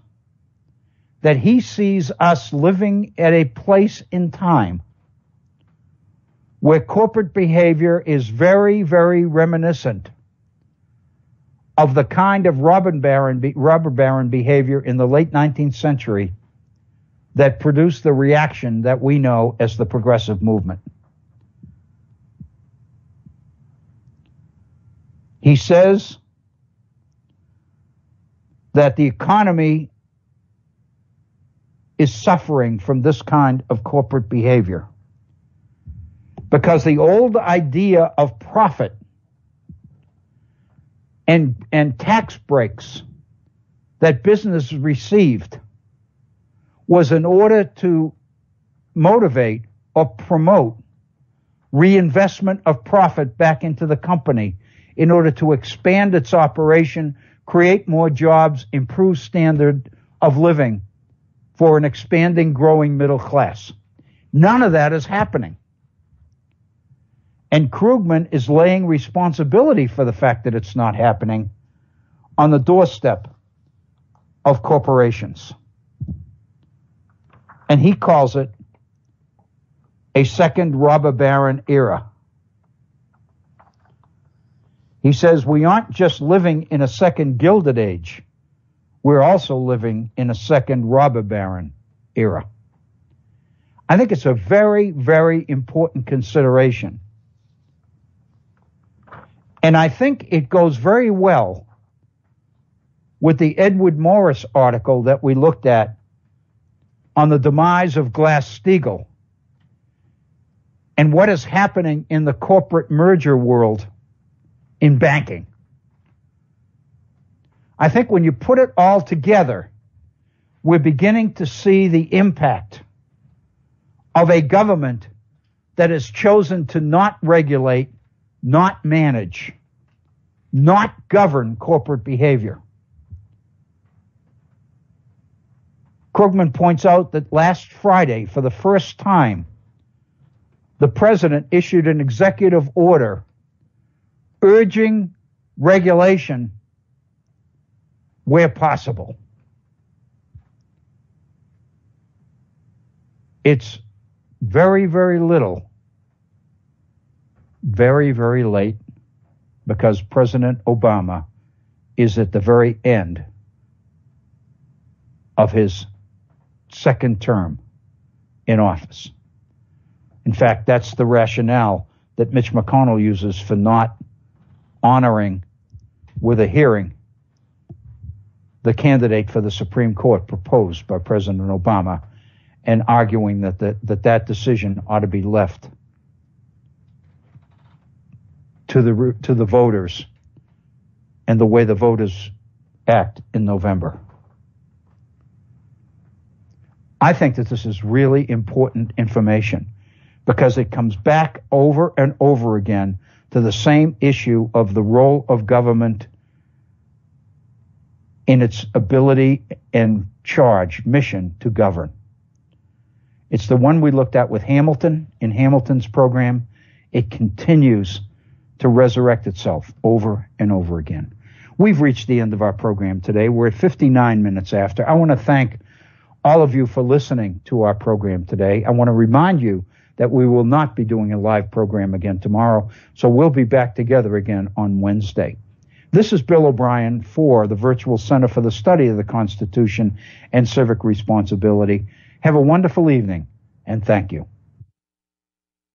[SPEAKER 2] that he sees us living at a place in time where corporate behavior is very, very reminiscent of the kind of robber baron behavior in the late 19th century that produced the reaction that we know as the progressive movement. He says that the economy is suffering from this kind of corporate behavior because the old idea of profit and tax breaks that businesses received was in order to motivate or promote reinvestment of profit back into the company in order to expand its operation, create more jobs, improve standard of living for an expanding, growing middle class. None of that is happening. And Krugman is laying responsibility for the fact that it's not happening on the doorstep of corporations. And he calls it a second robber baron era. He says we aren't just living in a second Gilded Age, we're also living in a second robber baron era. I think it's a very, very important consideration. And I think it goes very well with the Edward Morris article that we looked at on the demise of Glass-Steagall and what is happening in the corporate merger world in banking. I think when you put it all together, we're beginning to see the impact of a government that has chosen to not regulate, not manage, not govern corporate behavior. Krugman points out that last Friday, for the first time, the president issued an executive order urging regulation where possible. It's very, very little, very, very late, because President Obama is at the very end of his second term in office. In fact, that's the rationale that Mitch McConnell uses for not honoring with a hearing the candidate for the Supreme Court proposed by President Obama, and arguing that that decision ought to be left to the voters and the way the voters act in November. I think that this is really important information because it comes back over and over again to the same issue of the role of government in its ability and charge, mission to govern. It's the one we looked at with Hamilton in Hamilton's program. It continues to resurrect itself over and over again. We've reached the end of our program today. We're at 59 minutes after. I want to thank all of you for listening to our program today. I want to remind you that we will not be doing a live program again tomorrow, so we'll be back together again on Wednesday. This is Bill O'Brien for the Virtual Center for the Study of the Constitution and Civic Responsibility. Have a wonderful evening, and thank you.